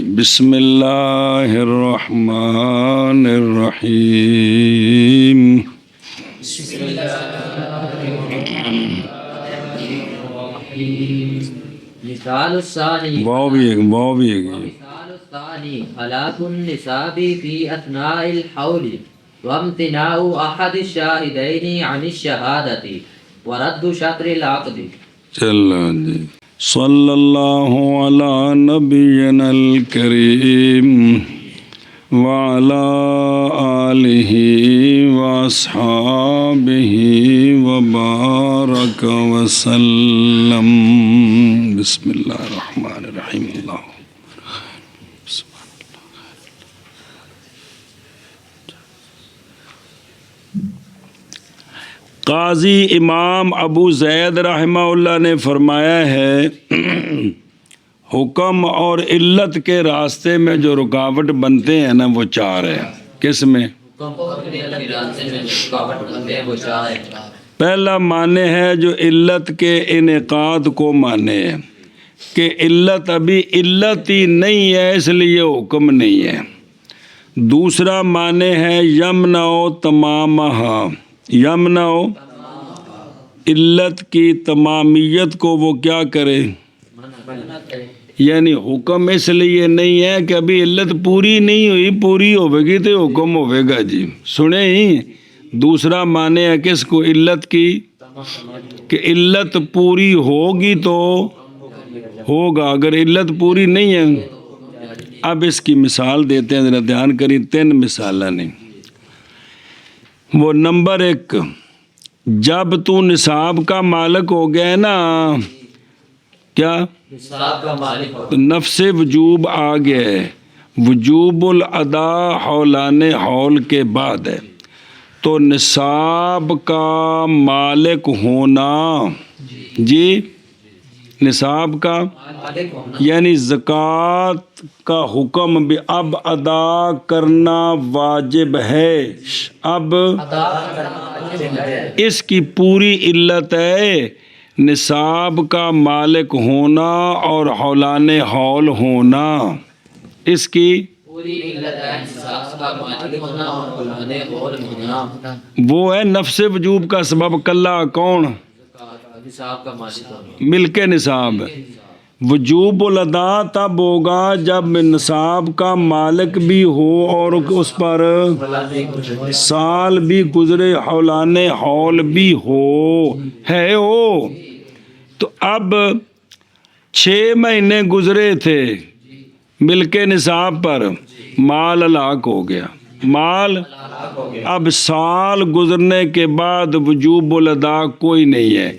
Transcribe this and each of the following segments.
بسم اللہ الرحمن الرحیم مثال الثانی واو بھی ہے مثال الثانی ہلاک النساب فی اثناء الحول وامتناع احد الشاہدین عن الشہادۃ ورد شطر العقد. چلو جی صلی اللہ علی نبینا الکریم وعلی آلہ واصحابہ وبارک وسلم. بسم اللہ الرحمن الرحیم. اللہ قاضی امام ابو زید رحمہ اللہ نے فرمایا ہے حکم اور علت کے راستے میں جو رکاوٹ بنتے ہیں نا وہ چار ہیں. کس میں؟ پہلا معنی ہے جو علت کے انعقاد کو مانے ہے کہ علت ابھی علت ہی نہیں ہے اس لیے حکم نہیں ہے. دوسرا معنی ہے یمنع تمامہا، یمنع علت کی تمامیت کو وہ کیا کرے، یعنی حکم اس لیے نہیں ہے کہ ابھی علت پوری نہیں ہوئی، پوری ہوے گی تو حکم ہوے گا. جی سنیں ہی. دوسرا معنی ہے کس کو، علت کی، کہ علت پوری ہوگی تو ہوگا، اگر علت پوری نہیں ہے. اب اس کی مثال دیتے ہیں، ذرا دھیان کریں. 3 مثالیں نہیں. وہ نمبر 1، جب تو نصاب کا مالک ہو گیا نا، کیا نفس وجوب آ گیا ہے، وجوب الادا حولان حول کے بعد ہے، تو نصاب کا مالک ہونا، جی نصاب کا یعنی زکوٰۃ کا حکم بھی اب ادا کرنا واجب ہے. اب اس کی پوری علت ہے نصاب کا مالک ہونا اور حولان حول ہونا. اس کی وہ ہے نفس وجوب کا سبب. کلا کون؟ ملک نصاب. وجوب الادا تب ہوگا جب نصاب کا مالک بھی ہو اور اس پر سال بھی گزرے، حولان حول بھی ہو. تو اب 6 مہینے گزرے تھے ملک نصاب پر، مال ہلاک ہو گیا. مال اب سال گزرنے کے بعد وجوب الادا کوئی نہیں ہے،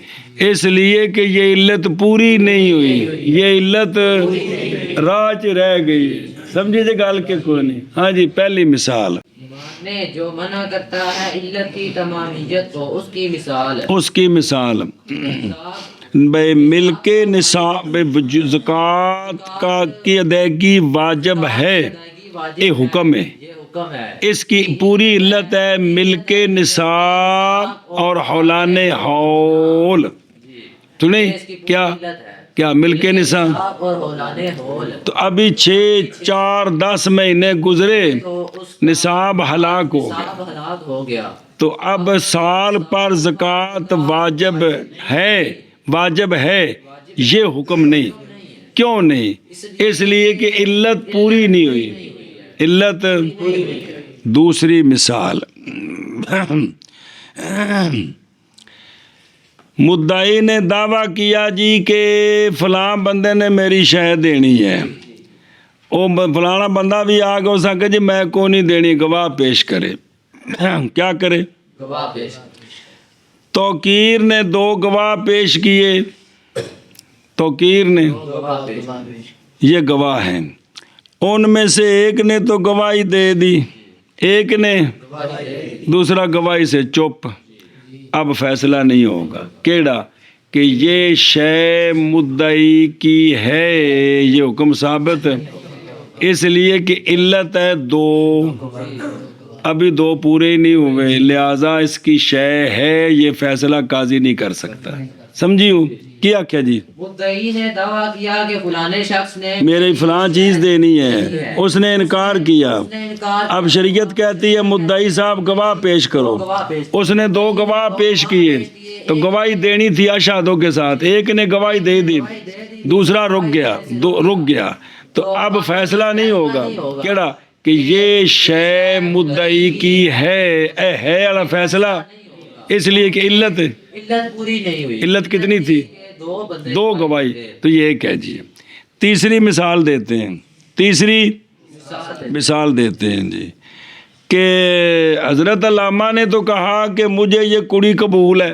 اس لیے کہ یہ علت پوری نہیں ہوئی، یہ علت راج رہ گئی. سمجھے جی گال کے کوئی نہیں. ہاں جی پہلی مثال جو منع کرتا ہے علت کی تمامیت کو، اس کی مثال بھائی ملک نصاب زکوٰۃ کا کی ادائیگی واجب ہے، یہ حکم ہے. اس کی پوری علت ہے ملک نصاب اور حولان حول. سنیں کیا ملک نصاب. تو ابھی 6 4 10 مہینے گزرے، نصاب ہلاک ہو گیا. تو اب سال پر زکوٰۃ واجب ہے، یہ حکم نہیں. کیوں نہیں؟ اس لیے کہ علت پوری نہیں ہوئی، علت. دوسری مثال، مدعی نے دعویٰ کیا جی کہ فلاں بندے نے میری شے دینی ہے، وہ فلانا بندہ بھی آ کے اس کہ جی میں کو نہیں دینی، گواہ پیش کرے. کیا کرے؟ توقیر نے 2 گواہ پیش کیے، توقیر نے یہ گواہ ہیں، ان میں سے ایک نے تو گواہی دے دی، ایک نے دوسرا گواہی سے چپ. اب فیصلہ نہیں ہوگا کیڑا کہ یہ شے مدعی کی ہے، یہ حکم ثابت ہے، اس لیے کہ علت ہے 2، ابھی 2 پورے ہی نہیں ہوئے، لہذا اس کی شے ہے، یہ فیصلہ قاضی نہیں کر سکتا. سمجھیو؟ کیا کیا جی مدعی نے دعویٰ کیا کہ فلانے شخص نے میرے فلاں چیز دینی ہے، اس نے انکار کیا. اس نے انکار اب شریعت کہتی ہے مدعی صاحب گواہ پیش کرو. گواہ پیش اس نے 2 گواہ پیش کیے تو گواہی دینی تھی اشہادوں کے ساتھ. ایک نے گواہی دے دی، دوسرا رک گیا تو اب فیصلہ نہیں ہوگا. کیڑا کہ یہ شے مدعی کی ہے والا فیصلہ، اس لیے کہ علت پوری نہیں ہوئی. علت کتنی تھی؟ 2 گواہی. تو یہ کہہ جی. تیسری مثال دیتے ہیں، تیسری مثال دیتے ہیں جی کہ حضرت علامہ نے تو کہا کہ مجھے یہ کڑی قبول ہے،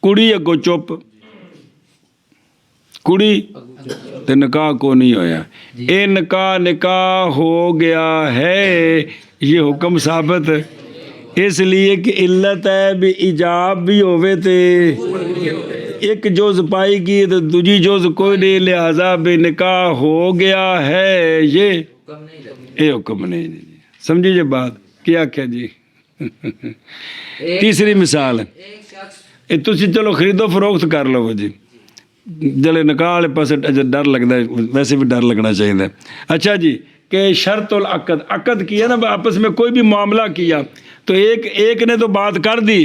کڑی اگو چپ، کڑی تو نکاح کو نہیں ہویا. اے نکاح ہو گیا ہے، یہ حکم ثابت اس لیے کہ علت ہے بھی ایجاب بھی ہوئے تھے، ایک جوز پائی گئی تو دوجی جوز کوئی نہیں، لہذا بے نکاح ہو گیا ہے، یہ حکم نہیں. سمجھے یہ بات کیا جی. تیسری مثال ہے، تسی چلو خرید و فروخت کر لو جی، جلے نکاح والے پاس ڈر لگتا ہے، ویسے بھی ڈر لگنا چاہیے. اچھا جی کہ شرط العقد، عقد کیا نا آپس میں کوئی بھی معاملہ کیا تو ایک نے تو بات کر دی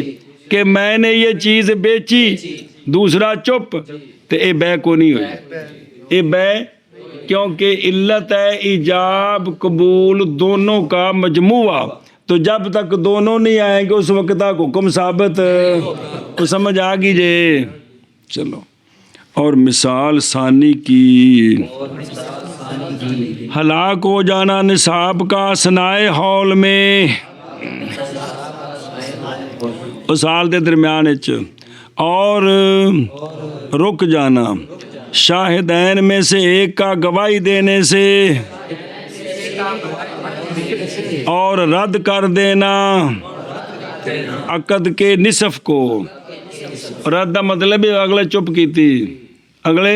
کہ میں نے یہ چیز بیچی، دوسرا چپ، تو اے بے کو نہیں ہوئی. اے بے کیونکہ علت ہے ایجاب قبول دونوں کا مجموعہ، تو جب تک دونوں نہیں آئیں گے اس وقت تک حکم ثابت. تو سمجھ آ گئی جی. چلو اور مثال ثانی کی، ہلاک ہو جانا نصاب کا اثنائے حول میں، سال دے درمیان اور رک جانا شاہدین میں سے ایک کا گواہی دینے سے اور رد کر دینا عقد کے نصف کو. رد کا مطلب اگلے چپ کی تھی، اگلے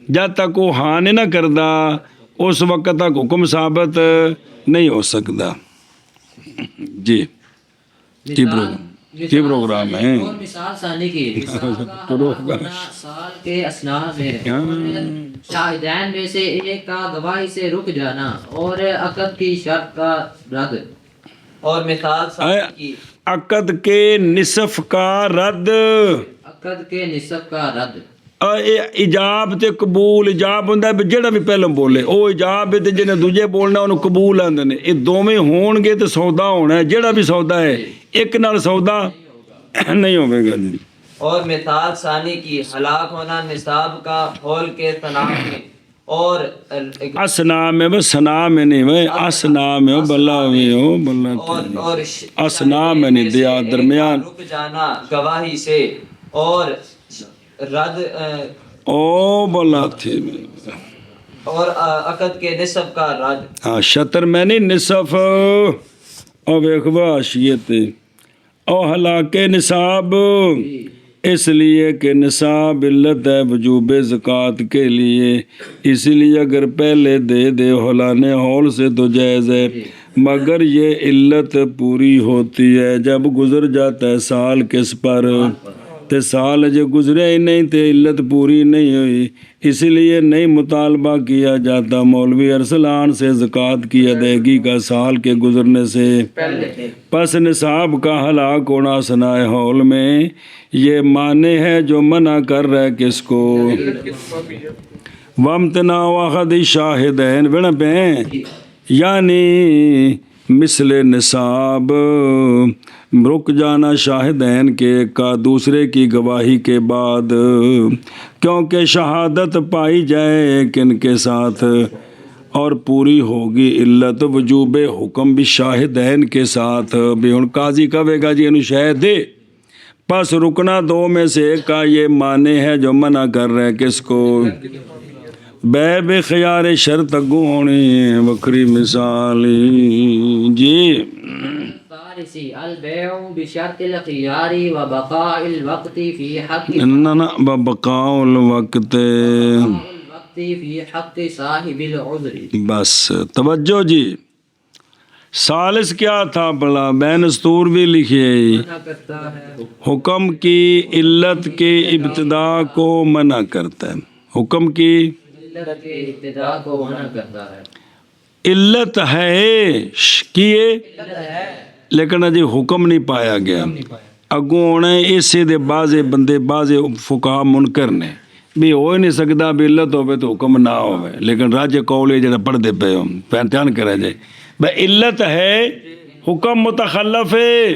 جب تک وہ ہاں نہیں نہ کردا اس وقت تک حکم ثابت نہیں ہو سکتا. جی پروگرام ہے. اور مثال ثانی کی سال کے اسنا میں شاہدین میں سے ایک کا گواہی سے رک جانا اور عقد کی شرط کا رد. اور مثال ثانی کی عقد کے نصف کا رد، عقد کے نصف کا رد. ایجاب تے قبول. ایجاب ہوندا ہے جڑا بھی پہلے بولے او ایجاب ہے تے جنے دوجے بولنا انہوں قبول آندے نے. یہ دوویں ہون گے تے سودا ہونا ہے. جڑا بھی سودا ہے ایک نال سودا نہیں ہوے گا جی. اور مثال ثانی کی ہلاک ہونا نصاب کا حول کے تنام میں اور اسنا میں بس سنا میں نہیں وہ اسنا میں بلا میں ہو بلا اور اسنا میں نہیں دیا درمیان رک جانا گواہی سے اور رد او بلا تھے اور عقد کے نصف کا رد. ہاں شطر میں نہیں نصف او ویخوا حاشیت او ہلاک نصاب، اس لیے کہ نصاب علت ہے وجوب زکوٰۃ کے لیے، اس لیے اگر پہلے دے ہلانے ہول سے تو جائز ہے، مگر یہ علت پوری ہوتی ہے جب گزر جاتا ہے سال کس پر، تے سال جو گزرے ہی نہیں تے علت پوری نہیں ہوئی، اس لیے نہیں مطالبہ کیا جاتا مولوی ارسلان سے زکوٰۃ کی ادائیگی کا سال کے گزرنے سے پس نصاب کا ہلاک ہونا ثنائے حول میں. یہ معنی ہے جو منع کر رہا ہے کس کو. وامتناع احد شاہدین بنا پہ یعنی مثل نصاب رک جانا شاہدین کے کا دوسرے کی گواہی کے بعد، کیونکہ شہادت پائی جائے کن کے ساتھ اور پوری ہوگی علت وجوب حکم بھی شاہدین کے ساتھ. بھی ہن قاضی کہے گا جی انہوں شاہد دے، پس رکنا دو میں سے ایک کا یہ معنی ہے جو منع کر رہے کس کو. بے خیار شرط اگوں ہونی وکری مثال جی. البيع بشرط الخيار وبقاء الوقت في حق بقاء الوقت في حق صاحب العذر. بس توجہ جی. ثالث کیا تھا بلا بین استور بھی لکھے منع کرتا ہے حکم کی علت کے ابتدا کو منع کرتا ہے حکم کی علت کے ابتدا کو منع کرتا ہے علت ہے کیے لیکن اجے حکم نہیں پایا گیا اگوں ہونا ہے اسے دے بازے بندے بازے فقہ منکر نے بھی ہو ہی نہیں سکتا بھی علت ہوئے تو حکم نہ ہوئے لیکن راجے قولے جڑا پڑھ دے پہ ہوں پہچان کرا جائے بھائی علت ہے حکم متخلف ہے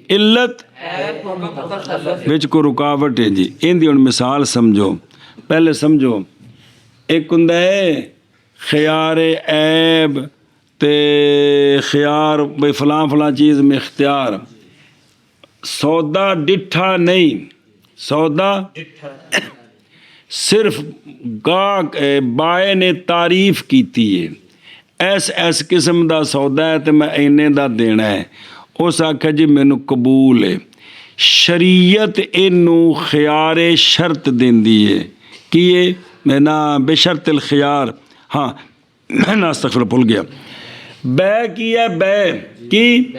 علت وچ کو رکاوٹ ہے جی ان دی ان مثال سمجھو پہلے سمجھو ایک ہوندا ہے خیار عیب تے خیار بھئی فلاں فلاں چیز میں اختیار سودا ڈٹھا نہیں سودا صرف گاہک بائے نے تعریف کیتی ہے ایس قسم دا سودا ہے تو میں اینے دا دینا ہے اس آکھا جی مینوں قبول ہے شریعت اینوں خیار شرط دیندی ہے کیے میں نا بے شرط الخیار ہاں میں نا استغفر بھول گیا بے کی ہے بے کی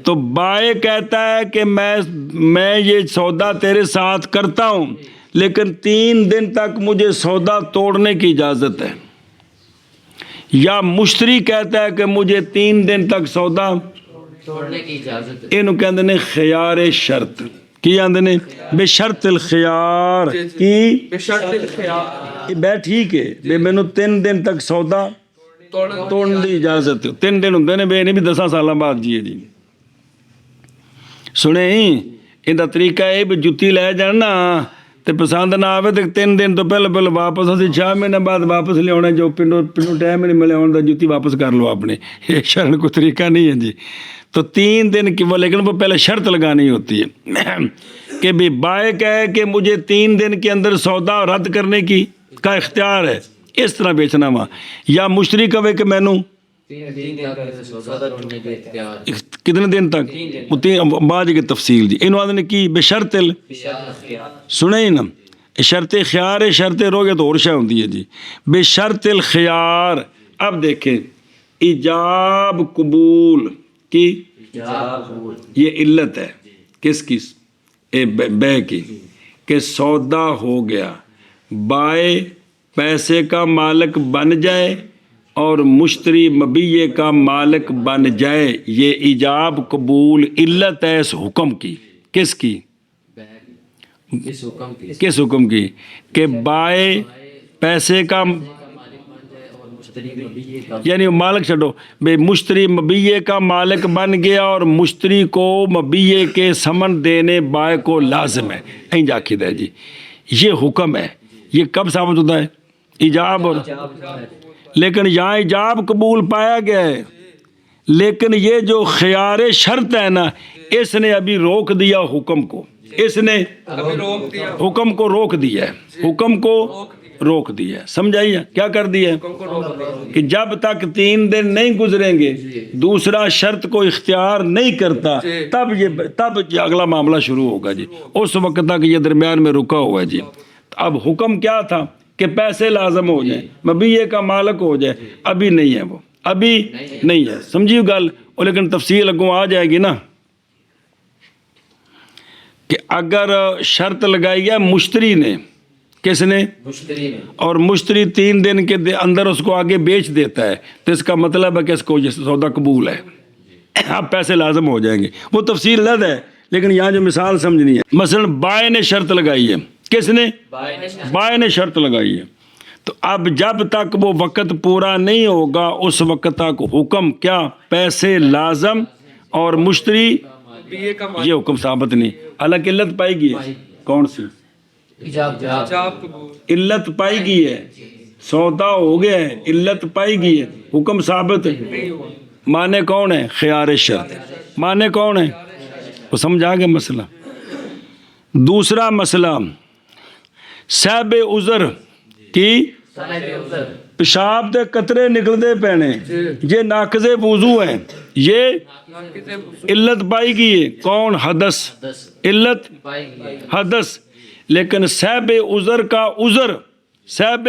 تو بائے کہتا ہے کہ میں یہ سودا تیرے ساتھ کرتا ہوں لیکن 3 دن تک مجھے سودا توڑنے کی اجازت ہے یا مشتری کہتا ہے کہ مجھے 3 دن تک سودا توڑنے کی اجازت ہے اینو کہندے نے خیار شرط کی آندے نے بے شرط الخیار کی بے شرط الخیار بے ٹھیک ہے بے مینوں 3 دن تک سودا توڑنے کی اجازت ہے 3 دن ہوندے نے بے نہیں بھی 10 سالاں بعد جی سنیں ان طریقہ ہے بھی جتی لے جانا تے پسند نہ آوے تے 3 دن تو پہلے واپس اسی 6 مہینے بعد واپس لے آنا جو پنڈوں ٹائم نہیں ملے آن دا جتی واپس کر لو اپنے یہ شرن کو طریقہ نہیں ہے جی تو 3 دن کی وہ لیکن وہ پہلے شرط لگانی ہوتی ہے کہ بھی بائے کہے کہ مجھے 3 دن کے اندر سودا رد کرنے کی کا اختیار ہے اس طرح بیچنا وہاں یا مشتری کہے کہ مینوں 3 دن تک سودا توڑنے کے اختیار کتنے دن تک بعد کی تفصیل جی انہوں نے کی بے شرط سنے ہی نا شرط خیار ہے شرط روگے تو اور شے ہوندی ہے جی بے شرط الخیار اب دیکھیں ایجاب قبول کی یہ علت ہے کس بے کی کہ سودا ہو گیا بائے پیسے کا مالک بن جائے اور مشتری مبیع کا مالک بن جائے یہ ایجاب قبول علت ہے اس حکم کی کس کی کس حکم کی کہ بائے پیسے کا یعنی مالک چھڑو بے مشتری مبیع کا مالک بن گیا اور مشتری کو مبیع کے سمن دینے بائے کو لازم ہے این جاکید ہے جی یہ حکم ہے یہ کب ثابت ہوتا ہے ایجاب اور لیکن یہاں ایجاب قبول پایا گیا ہے لیکن یہ جو خیار شرط ہے نا اس نے ابھی روک دیا حکم کو اس نے حکم کو روک دیا ہے حکم کو روک دیا ہے سمجھائیے کیا کر دیا ہے کہ جب تک 3 دن نہیں گزریں گے دوسرا شرط کو اختیار نہیں کرتا تب یہ اگلا معاملہ شروع ہوگا جی اس وقت تک یہ درمیان میں رکا ہوا ہے جی اب حکم کیا تھا کہ پیسے لازم ہو جائیں مبیع کا مالک ہو جائے ابھی نہیں ہے وہ ابھی نہیں ہے سمجھیو گل اور لیکن تفصیل اگوں آ جائے گی نا کہ اگر شرط لگائی ہے مشتری نے کس نے اور مشتری 3 دن کے اندر اس کو آگے بیچ دیتا ہے تو اس کا مطلب ہے کہ اس کو یہ سودا قبول ہے اب پیسے لازم ہو جائیں گے وہ تفصیل لد ہے لیکن یہاں جو مثال سمجھنی ہے مثلا بائے نے شرط لگائی ہے کس نے بائے نے شرط لگائی ہے تو اب جب تک وہ وقت پورا نہیں ہوگا اس وقت تک حکم کیا پیسے لازم اور مشتری یہ حکم ثابت نہیں الگ علت پائی گئی ہے کون سی علت پائی گئی ہے سودا ہو گیا ہے علت پائی گئی ہے حکم ثابت مانے کون ہے خیار شرط مانے کون ہے وہ سمجھا گیا مسئلہ دوسرا مسئلہ صاحب عذر کی پیشاب دے قطرے نکلتے پینے یہ ناقض وضو ہیں یہ علت پائی گئی ہے کون حدث علت حدث لیکن صاحب عذر کا عذر صاحب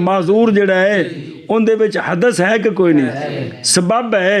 ਮਾਜ਼ੂਰ ਜਿਹੜਾ ਹੈ ਉਹਦੇ ਵਿੱਚ ਹਦਸ ਹੈ ਕਿ ਕੋਈ ਨਹੀਂ, ਸਬਬ ਹੈ,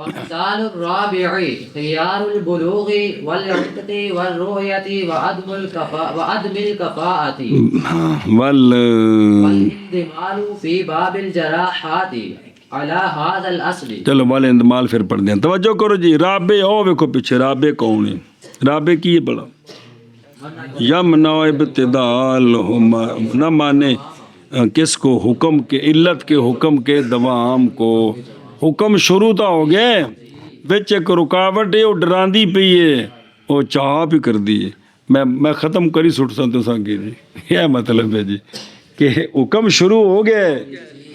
ومثال الرابع خيار البلوغ والعتق والرؤية وعدم الكفاءة والانضمال في باب الجراحات على هذا الأصل. چلو والے اندمال پھر پڑھ دیں. توجہ کرو جی. رابع او ویکھو پیچھے رابع کون ہے؟ رابع کی ہے بڑا یمنع ابتداء نہ مانے کس کو؟ حکم کے علت کے حکم کے دوام کو. حکم شروع تو ہو گئے بچ ایک رکاوٹ ہے وہ ڈراندی پئی ہے وہ چاہ بھی کر دی ہے. میں ختم کری سٹ سا تو سانگی جی یہ مطلب ہے جی کہ حکم شروع ہو گیا ہے.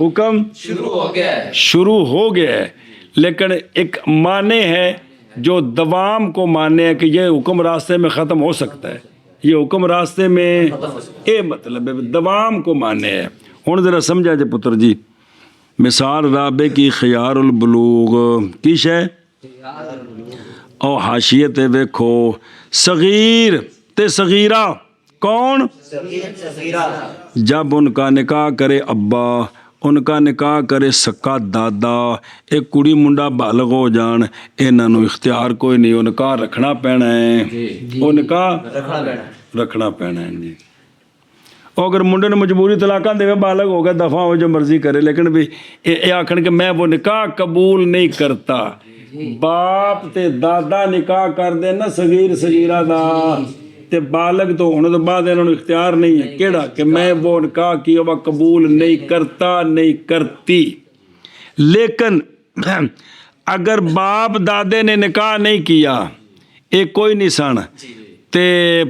حکم شروع ہو گیا ہے لیکن ایک معنی ہے جو دوام کو مانے ہے کہ یہ حکم راستے میں ختم ہو سکتا ہے. یہ حکم راستے میں اے مطلب ہے دوام کو مانے ہے. ہوں ذرا سمجھا جے پتر جی. مثال رابع کی خیار البلوغ کی شے او حاشیت ویکھو صغیر تے صغیرہ کون؟ جب ان کا نکاح کرے ابا ان کا نکاح کرے سکا دادا ایک کڑی منڈا بالغ ہو جان انہاں نو اختیار کوئی نہیں. وہ نکاح رکھنا پینا ہے. وہ نکاح رکھنا پینا ہے جی. اور اگر منڈے نے مجبوری طلاقاں دے بالغ ہو گیا دفعہ ہو جو مرضی کرے لیکن بھی یہ آکھن کہ میں وہ نکاح قبول نہیں کرتا. باپ تے دادا نکاح کر دے نا صغیر صغیرہ دا تے بالغ تو ہونے تو بعد انہوں نے اختیار نہیں ہے کیڑا کہ میں وہ نکاح کی وہ قبول نہیں کرتا نہیں کرتی. لیکن اگر باپ دادے نے نکاح نہیں کیا ایک کوئی نہیں سن تے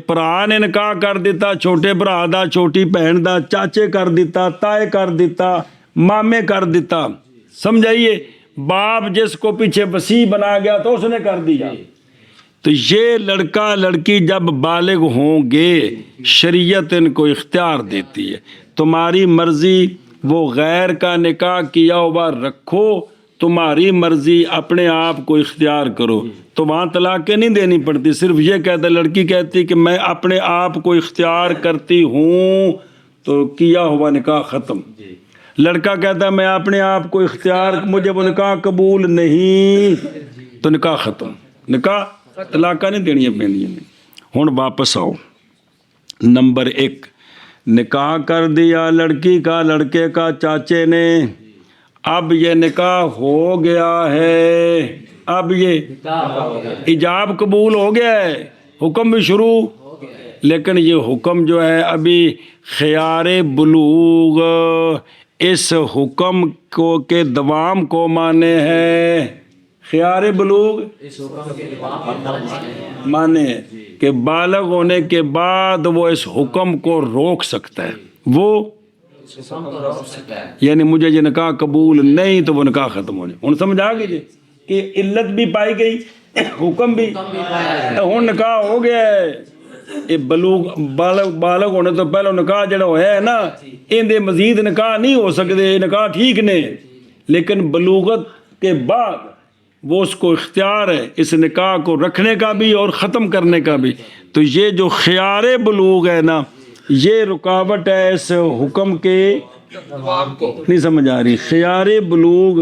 بھرا نے نکاح کر دیتا چھوٹے بھرا دا چھوٹی بہن دا چاچے کر دیتا تائے کر دیتا مامے کر دیتا. سمجھائیے باپ جس کو پیچھے وسیع بنا گیا تو اس نے کر دیا. تو یہ لڑکا لڑکی جب بالغ ہوں گے شریعت ان کو اختیار دیتی ہے تمہاری مرضی وہ غیر کا نکاح کیا ہوا رکھو تمہاری مرضی اپنے آپ کو اختیار کرو. تو وہاں طلاقیں نہیں دینی پڑتی. صرف یہ کہتا لڑکی کہتی کہ میں اپنے آپ کو اختیار کرتی ہوں تو کیا ہوا نکاح ختم. لڑکا کہتا ہے میں اپنے آپ کو اختیار مجھے وہ نکاح قبول نہیں تو نکاح ختم. نکاح طلاقیں نہیں دینی پینی. ہوں واپس آؤ. نمبر 1 نکاح کر دیا لڑکی کا لڑکے کا چاچے نے. اب یہ نکاح ہو گیا ہے. اب یہ ایجاب قبول ہو گیا ہے حکم بھی شروع لیکن یہ حکم جو ہے ابھی خیار بلوغ اس حکم کو کے دوام کو مانے ہے. خیار بلوغ مانے ہے کہ بالغ ہونے کے بعد وہ اس حکم کو روک سکتا ہے. وہ یعنی مجھے یہ نکاح قبول نہیں تو وہ نکاح ختم ہونے. ہوں سمجھ آ گئی جی کہ علت بھی پائی گئی حکم بھی ہوں نکاح ہو گیا ہے. یہ بالغ ہونے تو پہلے نکاح جڑا ہوا ہے نا ان دے مزید نکاح نہیں ہو سکتے. نکاح ٹھیک نے لیکن بلوغت کے بعد وہ اس کو اختیار ہے اس نکاح کو رکھنے کا بھی اور ختم کرنے کا بھی. تو یہ جو خیار بلوغ ہے نا یہ رکاوٹ ہے اس حکم کے نہیں سمجھ آ رہی. خیار بلوغ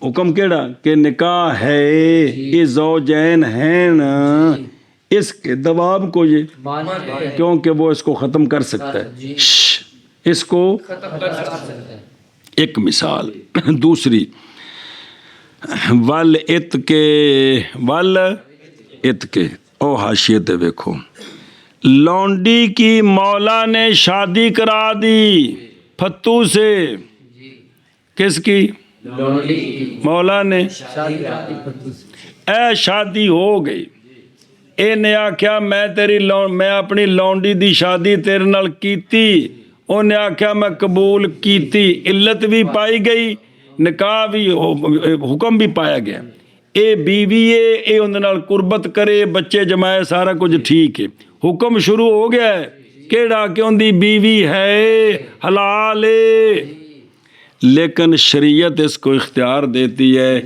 حکم کیڑا کہ نکاح ہے یہ زوجین ہیں اس کے دوام کو یہ کیونکہ وہ اس کو ختم کر سکتا ہے. اس کو ایک مثال. دوسری ول ات کے او حاشیت ویکھو لونڈی کی مولا نے شادی کرا دی پھتو سے. کس کی؟ مولا نے. اے شادی ہو گئی اے نے آکھیا میں اپنی لونڈی دی شادی تیرے نال کیتی. انہیں آکھیا میں قبول کیتی. علت بھی پائی گئی نکاح بھی حکم بھی پایا گیا. اے بیوی ہے اے اندر نال قربت کرے بچے جمائے سارا کچھ ٹھیک ہے. حکم شروع ہو گیا ہے کیڑا کہ ان دی بیوی ہے حلال ہے. لیکن شریعت اس کو اختیار دیتی ہے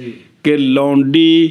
کہ لونڈی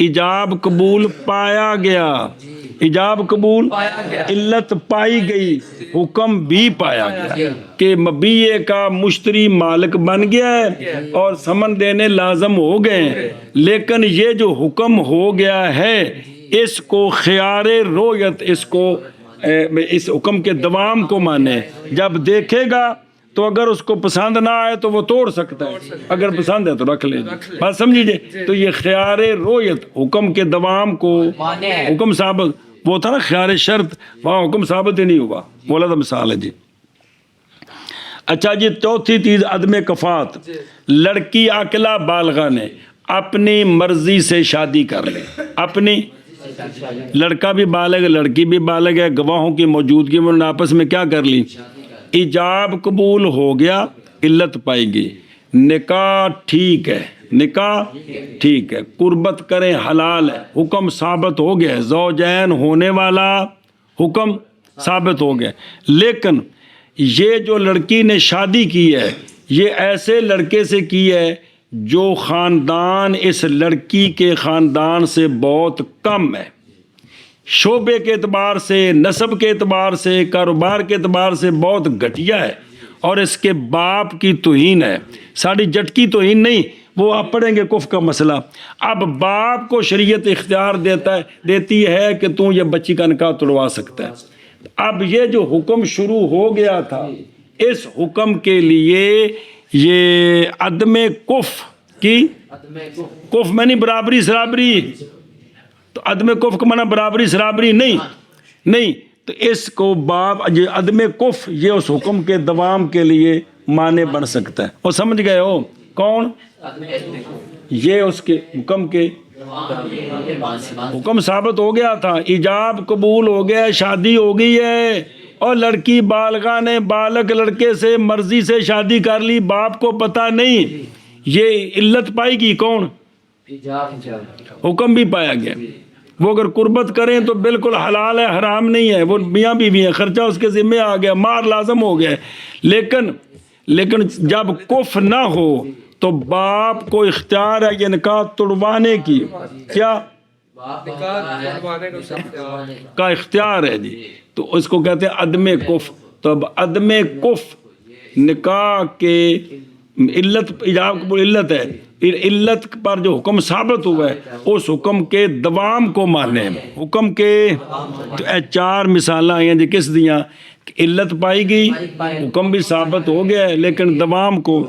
ایجاب قبول پایا گیا، ایجاب قبول علت پائی گئی، حکم بھی پایا گیا کہ مبیع کا مشتری مالک بن گیا ہے اور ثمن دینے لازم ہو گئے ہیں، لیکن یہ جو حکم ہو گیا ہے اس کو خیار رویت، اس حکم کے دوام کو مانے، جب دیکھے گا تو اگر اس کو پسند نہ آئے تو وہ توڑ سکتا ہے، اگر پسند ہے تو رکھ لے، بات سمجھیے۔ تو یہ خیار رویت حکم کے دوام کو، حکم ثابت، وہ تھا نا خیار شرط، وہاں حکم ثابت ہی نہیں ہوا، بولا تھا مثال ہے جی۔ اچھا جی، چوتھی چیز عدم کفات، لڑکی عاقلہ بالغہ نے اپنی مرضی سے شادی کر لی، اپنی، لڑکا بھی بالغ ہے لڑکی بھی بالغ ہے، گواہوں کی موجودگی میں انہوں نے آپس میں کیا کر لی، ایجاب قبول ہو گیا، علت پائی گئی، نکاح ٹھیک ہے، نکاح ٹھیک ہے، قربت کریں حلال ہے، حکم ثابت ہو گیا، زوجین ہونے والا حکم ثابت ہو گیا، لیکن یہ جو لڑکی نے شادی کی ہے یہ ایسے لڑکے سے کی ہے جو خاندان اس لڑکی کے خاندان سے بہت کم ہے، شعبے کے اعتبار سے، نسب کے اعتبار سے، کاروبار کے اعتبار سے بہت گھٹیا ہے، اور اس کے باپ کی توہین ہے، ساری جٹ کی توہین نہیں، وہ آپ پڑھیں گے کف کا مسئلہ۔ اب باپ کو شریعت اختیار دیتی ہے کہ تو یہ بچی کا نکاح توڑوا سکتا ہے۔ اب یہ جو حکم شروع ہو گیا تھا، اس حکم کے لیے یہ عدم کف کی، کف میں نہیں برابری سرابری، تو عدم کف کا معنی برابری سرابری نہیں، تو اس کو باپ عدم کف یہ اس حکم کے دوام کے لیے معنی بن سکتا ہے، اور سمجھ گئے ہو کون، یہ اس کے حکم کے، حکم ثابت ہو گیا تھا، ایجاب قبول ہو گیا، شادی ہو گئی ہے، اور لڑکی بالغہ نے بالغ لڑکے سے مرضی سے شادی کر لی، باپ کو پتہ نہیں، یہ علت پائی گی کون، حکم بھی پایا گیا، وہ اگر قربت کریں تو بالکل حلال ہے، حرام نہیں ہے، وہ میاں بیوی ہیں، خرچہ اس کے ذمہ آ گیا، مہر لازم ہو گیا، لیکن جب کف نہ ہو تو باپ کو اختیار ہے یہ نکاح توڑوانے کی، کیا کا اختیار ہے جی، تو اس کو کہتے ہیں عدم کف۔ تو اب عدم کف نکاح کے علت، ایجاب قبول علت ہے، علت پر جو حکم ثابت ہوا ہے اس حکم کے دوام کو مانے، حکم کے، تو اے چار مثالیں آئی ہیں جی، کس دیاں، علت پائی گئی، حکم بھی ثابت ہو گیا ہے لیکن دوام کو،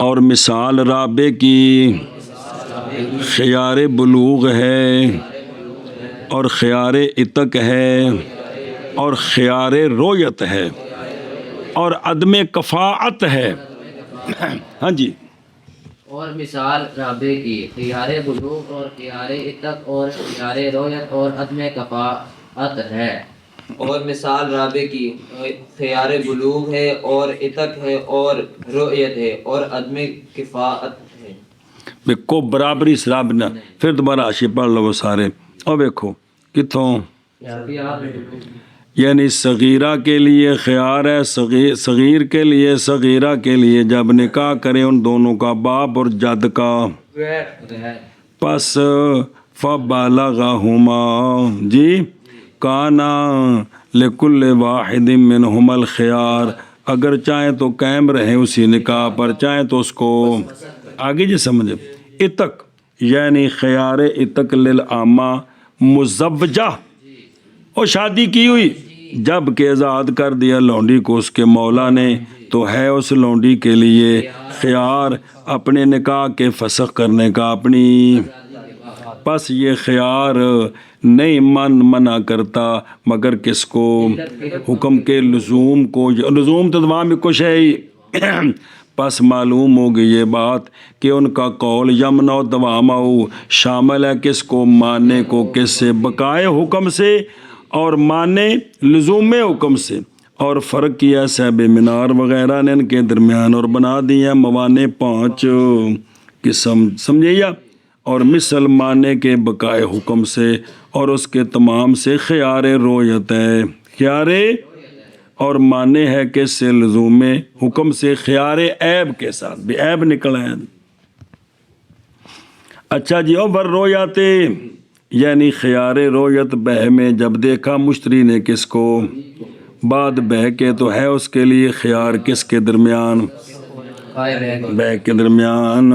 اور مثال رابع کی خیار بلوغ ہے، اور خیار عتق ہے، اور خیار رویت ہے، اور عدم کفاعت ہے، ہاں جی، اور مثال رابع کی خیار بلوغ اور خیار عتق اور خیار رویت اور عدم کفاعت ہے، اور مثال رابع کی خیار بلوغ ہے اور عتق ہے اور رؤیت ہے اور عدم کفاعت ہے۔ کو برابری سراب نہ، پھر دوبارہ آشی پڑھ لو وہ سارے، اور دیکھو کتوں، یعنی صغیرہ کے لیے خیار ہے، صغیر کے لیے، صغیرہ کے لیے جب نکاح کرے ان دونوں کا، باپ اور جد کا، پس فبالغہما جی کانا لکل واحد منہما الخیار، اگر چاہیں تو قائم رہیں اسی نکاح پر، چاہیں تو اس کو آگے جی سمجھے۔ عتق یعنی خیار عتق للعامہ مزوجہ، اور شادی کی ہوئی، جب کہ آزاد کر دیا لونڈی کو اس کے مولا نے، تو ہے اس لونڈی کے لیے خیار اپنے نکاح کے فسخ کرنے کا، اپنی، پس یہ خیار نہیں منع کرتا مگر کس کو، حکم کے لزوم کو، لزوم تو دوام میں کچھ ہے ہی، پس معلوم ہوگی یہ بات کہ ان کا قول یمنع دوامہ شامل ہے کس کو، ماننے کو، کس سے، بقائے حکم سے اور ماننے لزوم حکم سے، اور فرق کیا صاحب منار وغیرہ نے ان کے درمیان، اور بنا دیا موانع 5 قسم، سمجھے، اور مثل ماننے کے بقائے حکم سے اور اس کے تمام سے خیار رویت ہے، خیار اور ماننے ہے کہ سے لزوم حکم سے، خیار عیب کے ساتھ بھی، عیب نکل آیا۔ اچھا جی، اور بر رویاتے یعنی خیار رویت بہ میں جب دیکھا مشتری نے کس کو، بعد بہ کے تو ہے اس کے لیے خیار کس کے درمیان، بہ کے درمیان،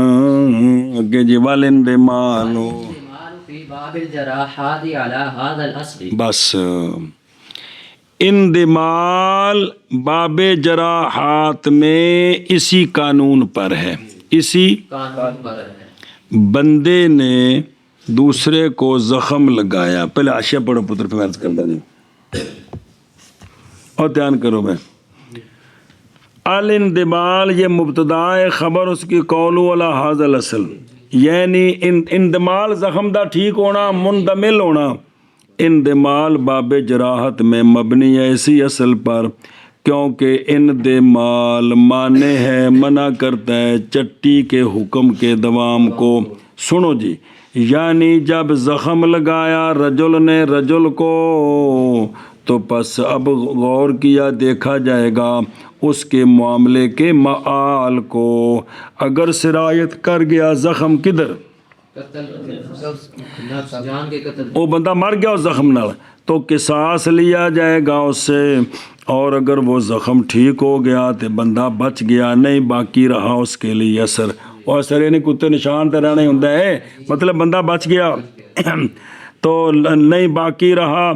کہ جی والند مالو، فی باب الجراحات علی هذا الاصل، بس اندمال باب جراحات میں اسی قانون پر ہے، اسی قانون پر ہے۔ بندے نے دوسرے کو زخم لگایا، پہلے آشیا پڑھو پتر پہ عرض کر دیں اور دھیان کرو میں، الاندمال یہ مبتدا خبر اس کی قول علی ھذا الاصل، یعنی اندمال زخم دا ٹھیک ہونا، مندمل ہونا، اندمال باب جراحت میں مبنی ہے اسی اصل پر، کیونکہ اندمال مانے ہے منع کرتا ہے چٹی کے حکم کے دوام کو، سنو جی، یعنی جب زخم لگایا رجل نے رجل کو تو پس اب غور کیا دیکھا جائے گا اس کے معاملے کے معال کو، اگر سرایت کر گیا زخم کدھر، جان کے قتل، وہ بندہ مر گیا اس زخم نال تو قصاص لیا جائے گا اس سے، اور اگر وہ زخم ٹھیک ہو گیا تو بندہ بچ گیا، نہیں باقی رہا اس کے لیے اثر، اور اثر یعنی کتے نشان تے رہنا ہی ہوندا ہے، مطلب بندہ بچ گیا تو نہیں باقی رہا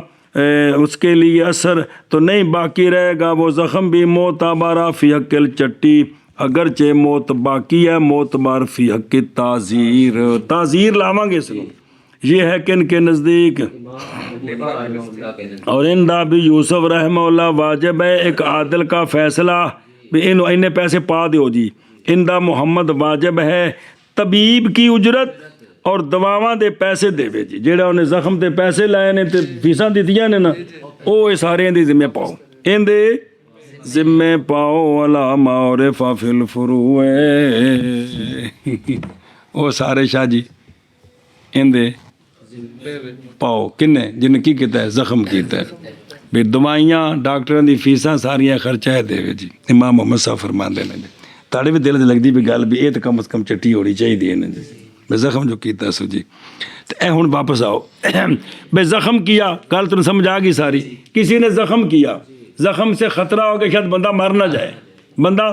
اس کے لیے اثر، تو نہیں باقی رہے گا وہ زخم بھی معتبر فی حق الچٹی، اگرچہ موت باقی ہے معتبر فی حق تعزیر، تعزیر لاواں گے اس کو، یہ ہے کن کے نزدیک، اور اندہ بھی یوسف رحمہ اللہ واجب ہے ایک عادل کا فیصلہ بھی انہیں پیسے پا دیو جی، اندہ محمد واجب ہے طبیب کی اجرت اور دواواں دے پیسے دے جی، جیڑا انہیں زخم تے پیسے لائے نے تے فیساں دیتیاں نے نا، وہ سارے دی ذمہ پاؤ، ان دے ذمہ پاؤ ولا معرف فی الفروع، وہ سارے شاہ جی ان دے پاؤ کنے جن کی کیتا ہے زخم کیتا ہے، بھی دوائیاں ڈاکٹراں دی فیساں ساریاں خرچہ دے جی، امام محمد صاحب فرماندے نے جی، تاڑے بھی دل دی لگدی بھی گل بھی یہ تو کم از کم چٹی ہونی چاہیے نا جی، بے زخم جو کیتا سو جی، تو اے ہن واپس آؤ، بے زخم کیا، گل تمہیں سمجھ آ گئی ساری، کسی نے زخم کیا، زخم سے خطرہ ہو کہ شاید بندہ مر نہ جائے، بندہ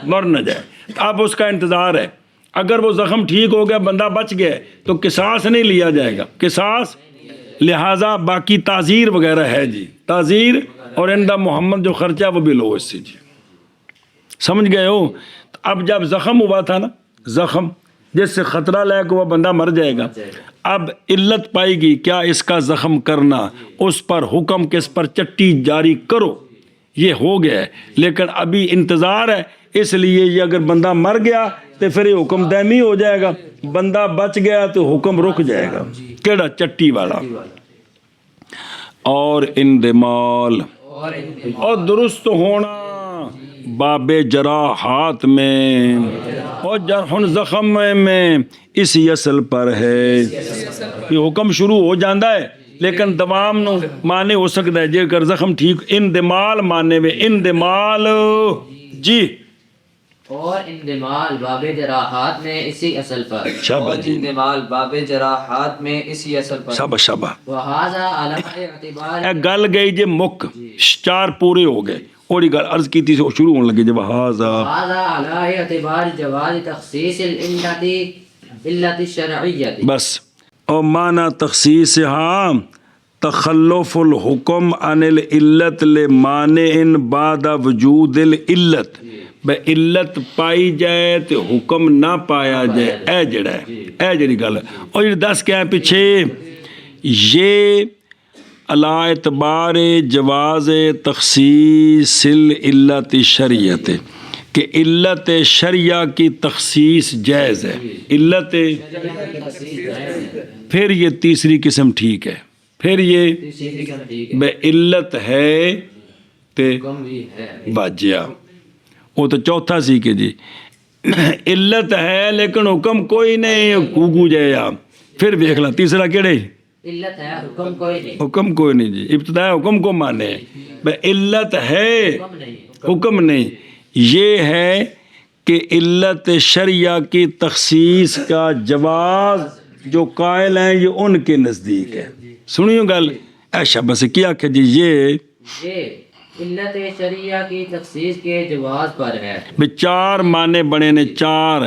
مر نہ جائے، اب اس کا انتظار ہے، اگر وہ زخم ٹھیک ہو گیا بندہ بچ گیا تو قصاص نہیں لیا جائے گا، قصاص لہٰذا باقی تعزیر وغیرہ ہے جی، تعزیر اور اندہ محمد جو خرچہ وہ بھی لو اس سے جی، سمجھ گئے ہو، اب جب زخم ہوا تھا نا، زخم جس سے خطرہ لے کہ وہ بندہ مر جائے گا، اب علت پائی گی کیا اس کا زخم کرنا، اس پر حکم کس پر چٹی جاری کرو، یہ ہو گیا ہے، لیکن ابھی انتظار ہے، اس لیے یہ اگر بندہ مر گیا تو پھر یہ حکم دائمی ہو جائے گا، بندہ بچ گیا تو حکم رک جائے گا، کیڑا چٹی والا، اور اندمال اور درست ہونا باب جراحات میں اور جرح زخم میں اسی اصل پر ہے، یہ حکم شروع ہو جاندہ ہے لیکن دوام نو مانے ہو سکتا ہے، جے کر زخم ٹھیک اندمال مانے میں اندمال جی، اور اندمال باب جراحات میں اسی اصل پر، شابہ جی، اندمال باب جراحات میں اسی اصل پر، شابہ شابہ، وہذا علی اعتبار، اے گل گئی جے مک، چار پورے ہو گئے، اوڑی گل عرض کی تھی شروع ہونے لگے جب وہذا علی اعتبار جواز تخصیص العلت الشرعیت، بس، اور معنی تخصیص ہاں تخلف الحکم عن العلت لمانع بعد وجود العلت، بے علت پائی جائے تو حکم نہ پایا جائے، اے جڑا ہے، اے جڑی گل ہے، اور یہ دس کیا ہے پیچھے، یہ علی اعتبار جواز تخصیص العلت شریعت، کہ علت شریعہ کی تخصیص جائز ہے، علت پھر یہ تیسری قسم ٹھیک ہے، پھر یہ بے علت ہے تے باجیا، وہ تو چوتھا سی کہ جی علت ہے لیکن حکم کوئی نہیں، کوگو جائے آپ، پھر دیکھ لا تیسرا کیڑے، علت ہے حکم کوئی نہیں، حکم کوئی نہیں جی، ابتدا حکم کو مانے بے علت ہے حکم نہیں، یہ ہے کہ علت شریعہ کی تخصیص کا جواز جو قائل ہیں یہ ان کے نزدیک ہے. سنیو گل ایشا بس کیا کہ جی یہ علت شریعہ کی تخصیص کے جواز پر ہے. بھی چار معنی بنے نے چار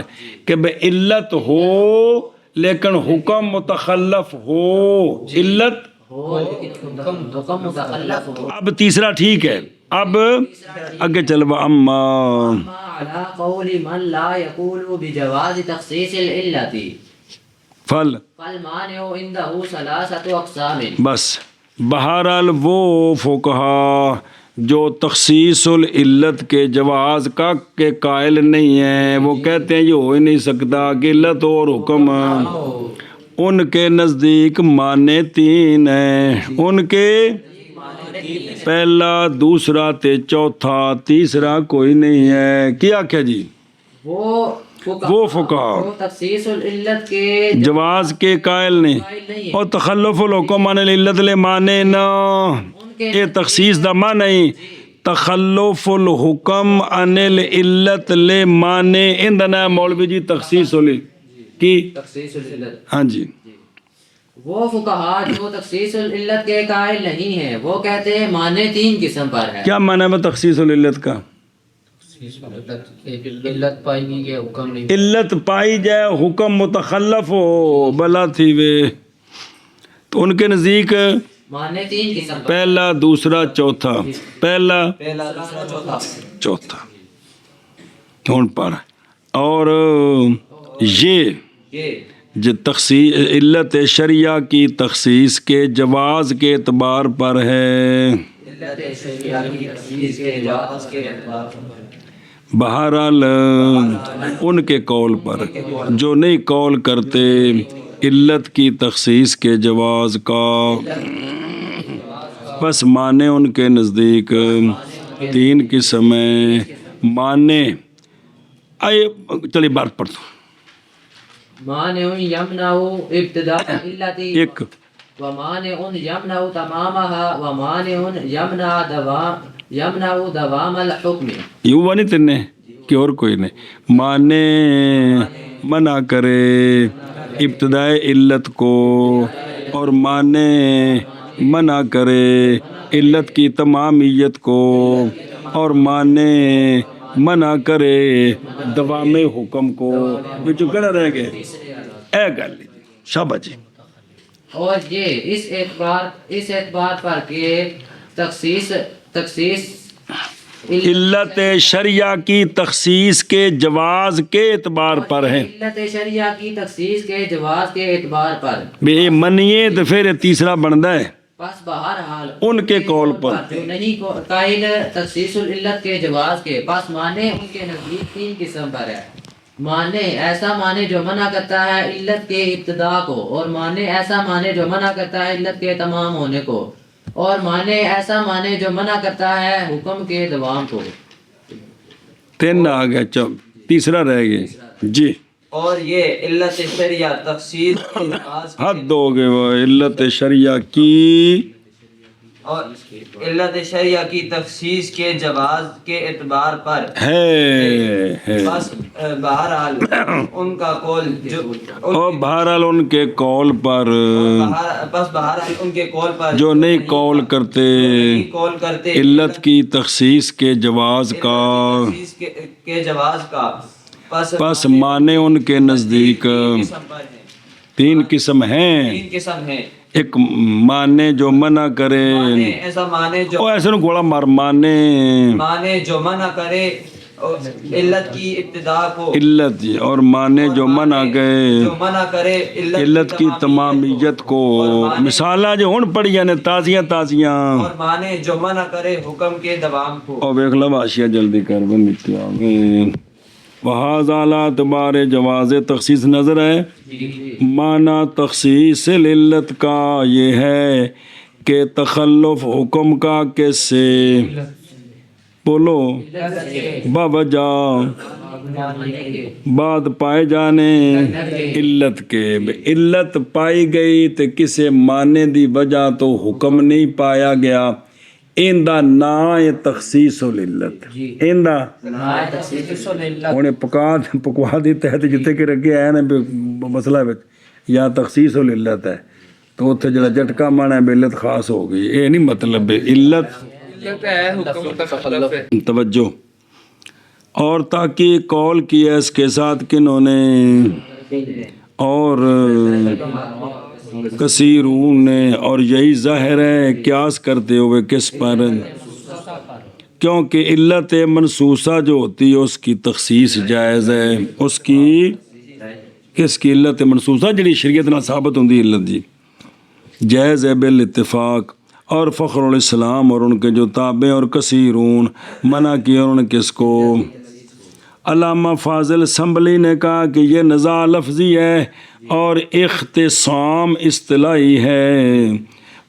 کہ بے علت ہو لیکن حکم متخلف ہو. علت ہو لیکن حکم متخلف ہو. اب تیسرا ٹھیک ہے. اب آگے چل اما على قول من لا يقول بجواز تخصيص العلة فل فالمانع عنده ثلاثة أقسام. بس بہرحال وہ فقہا جو تخصیص العلت کے جواز کا کے قائل نہیں ہیں وہ کہتے ہیں یہ ہو ہی نہیں سکتا کہ علت اور حکم ان کے نزدیک معنی تین ہیں. ان کے پہلا دوسرا تے چوتھا تیسرا کوئی نہیں ہے. کیا کیا جی وہ فقہا وہ تخصیص العلت کے جواز کے قائل نہیں اور تخلف الحکم عن العلت لے مانے نہ یہ تخصیص دا معنی نہیں تخلف الحکم عن العلت لے مانے ان دنا مولوی جی تخصیص کی تخصیص العلت. ہاں جی وہ فقہا جو تخصیص العلت کے قائل نہیں ہیں وہ کہتے ہیں معنی تین قسم پر ہے. کیا معنی ہے تخصیص العلت کا؟ علت پائی نہیں گیا حکم نہیں. علت پائی جائے حکم متخلف ہو بلا تھی وے تو ان کے نزدیک معنی تین قسم پر. پہلا دوسرا چوتھا پہلا دوسرا چوتھا کون پر اور یہ جو تخصیص علت شریعہ کی تخصیص کے جواز کے اعتبار پر ہے. علت شریعہ کی تخصیص کے جواز کے اعتبار پر بہرحال ان کے قول پر جو نہیں قول کرتے علت کی تخصیص کے جواز کا بس معنی ان کے نزدیک تین قسم ہیں. معنی آئے چلیے بات پڑھ دو. مانع یمنع ابتداء العلت ایک ومانع یمنع تمامها ومانع یمنع دوام الحکم. یوں ہوا نہیں تینے کہ اور کوئی نہیں. معنی منع کرے ابتدائے علت کو اور معنی منع کرے علت کی تمامیت کو اور معنی منع کرے دوام حکم کو. جو کہنا رہ گئے اے گل شابہ جی. اور یہ اس اعتبار پر کہ تخصیص علت شریعہ کی تخصیص کے جواز کے اعتبار پر ہے. علت شریعہ کی تخصیص کے جواز کے اعتبار پر بے منیے تو پھر تیسرا بنتا ہے پس بہرحال ان کے قول پر جو نہیں قائل تخصیص العلت کے جواز کے پس معنی ان کے نزدیک تین قسم پر ہے. معنی ایسا معنی جو منع کرتا ہے علت کے ابتدا کو اور معنی ایسا معنی جو منع کرتا ہے علت کے تمام ہونے کو اور معنی ایسا معنی جو منع کرتا ہے حکم کے دوام کو. تین آ گیا تیسرا رہ گیا جی. اور یہ علت شریعہ تخصیص کے جواز حد ہو گئے وہ علت شریعہ کی اور علت شریعہ کی تخصیص کے جواز کے اعتبار پر ہے بس بہرحال ان کا قول اور بہرحال ان کے قول پر بس بہرحال ان کے قول پر جو نہیں قول کرتے علت کی تخصیص کے جواز کا تخصیص کے جواز کا پس معنی ان کے نزدیک تین قسم ہیں. ایک معنی جو منع کرے ایسا معنی جو ایسے نو گوڑا مار معنی جو منع کرے علت کی ابتدا کو علت اور معنی جو منع کرے علت کی تمامیت کو. مثالہ جو ہون پڑی جانے تازیاں اور معنی جو منع کرے حکم کے دوام کو. اور بیک لو آشیاء جلدی کر بندی آگے وہاذا علی اعتبار جواز تخصیص نظر ہے. معنی تخصیص العلت کا یہ ہے کہ تخلف حکم کا کس سے بولو باوجہ بعد پائے جانے علت کے. علت پائی گئی تو کسے معنی دی وجہ تو حکم نہیں پایا گیا. ایندہ نا تخصیص العلت ایندہ انہیں پکوا دی تحت جتے کے رکھے آئے نا مسئلہ ہے یا تخصیص العلت ہے تو اتنے جڑا جھٹکا مانا ہے علت خاص ہو گئی. یہ نہیں مطلب ہے علت توجہ. اور تاکہ قول کیا اس کے ساتھ کنہوں نے اور کثیرون نے اور یہی ظاہر ہے قیاس کرتے ہوئے کس پر کیونکہ علت منصوصہ جو ہوتی ہے اس کی تخصیص جائز ہے. اس کی کس کی علت منصوصہ جڑی شریعت نہ ثابت ہوندی علت جی جائز ہے بالاتفاق. اور فخر الاسلام اور ان کے جو تابع اور کثیرون منع کیا انہوں نے کس کو. علامہ فاضل سنبلی نے کہا کہ یہ نزاع لفظی ہے اور اختصام اصطلاحی ہے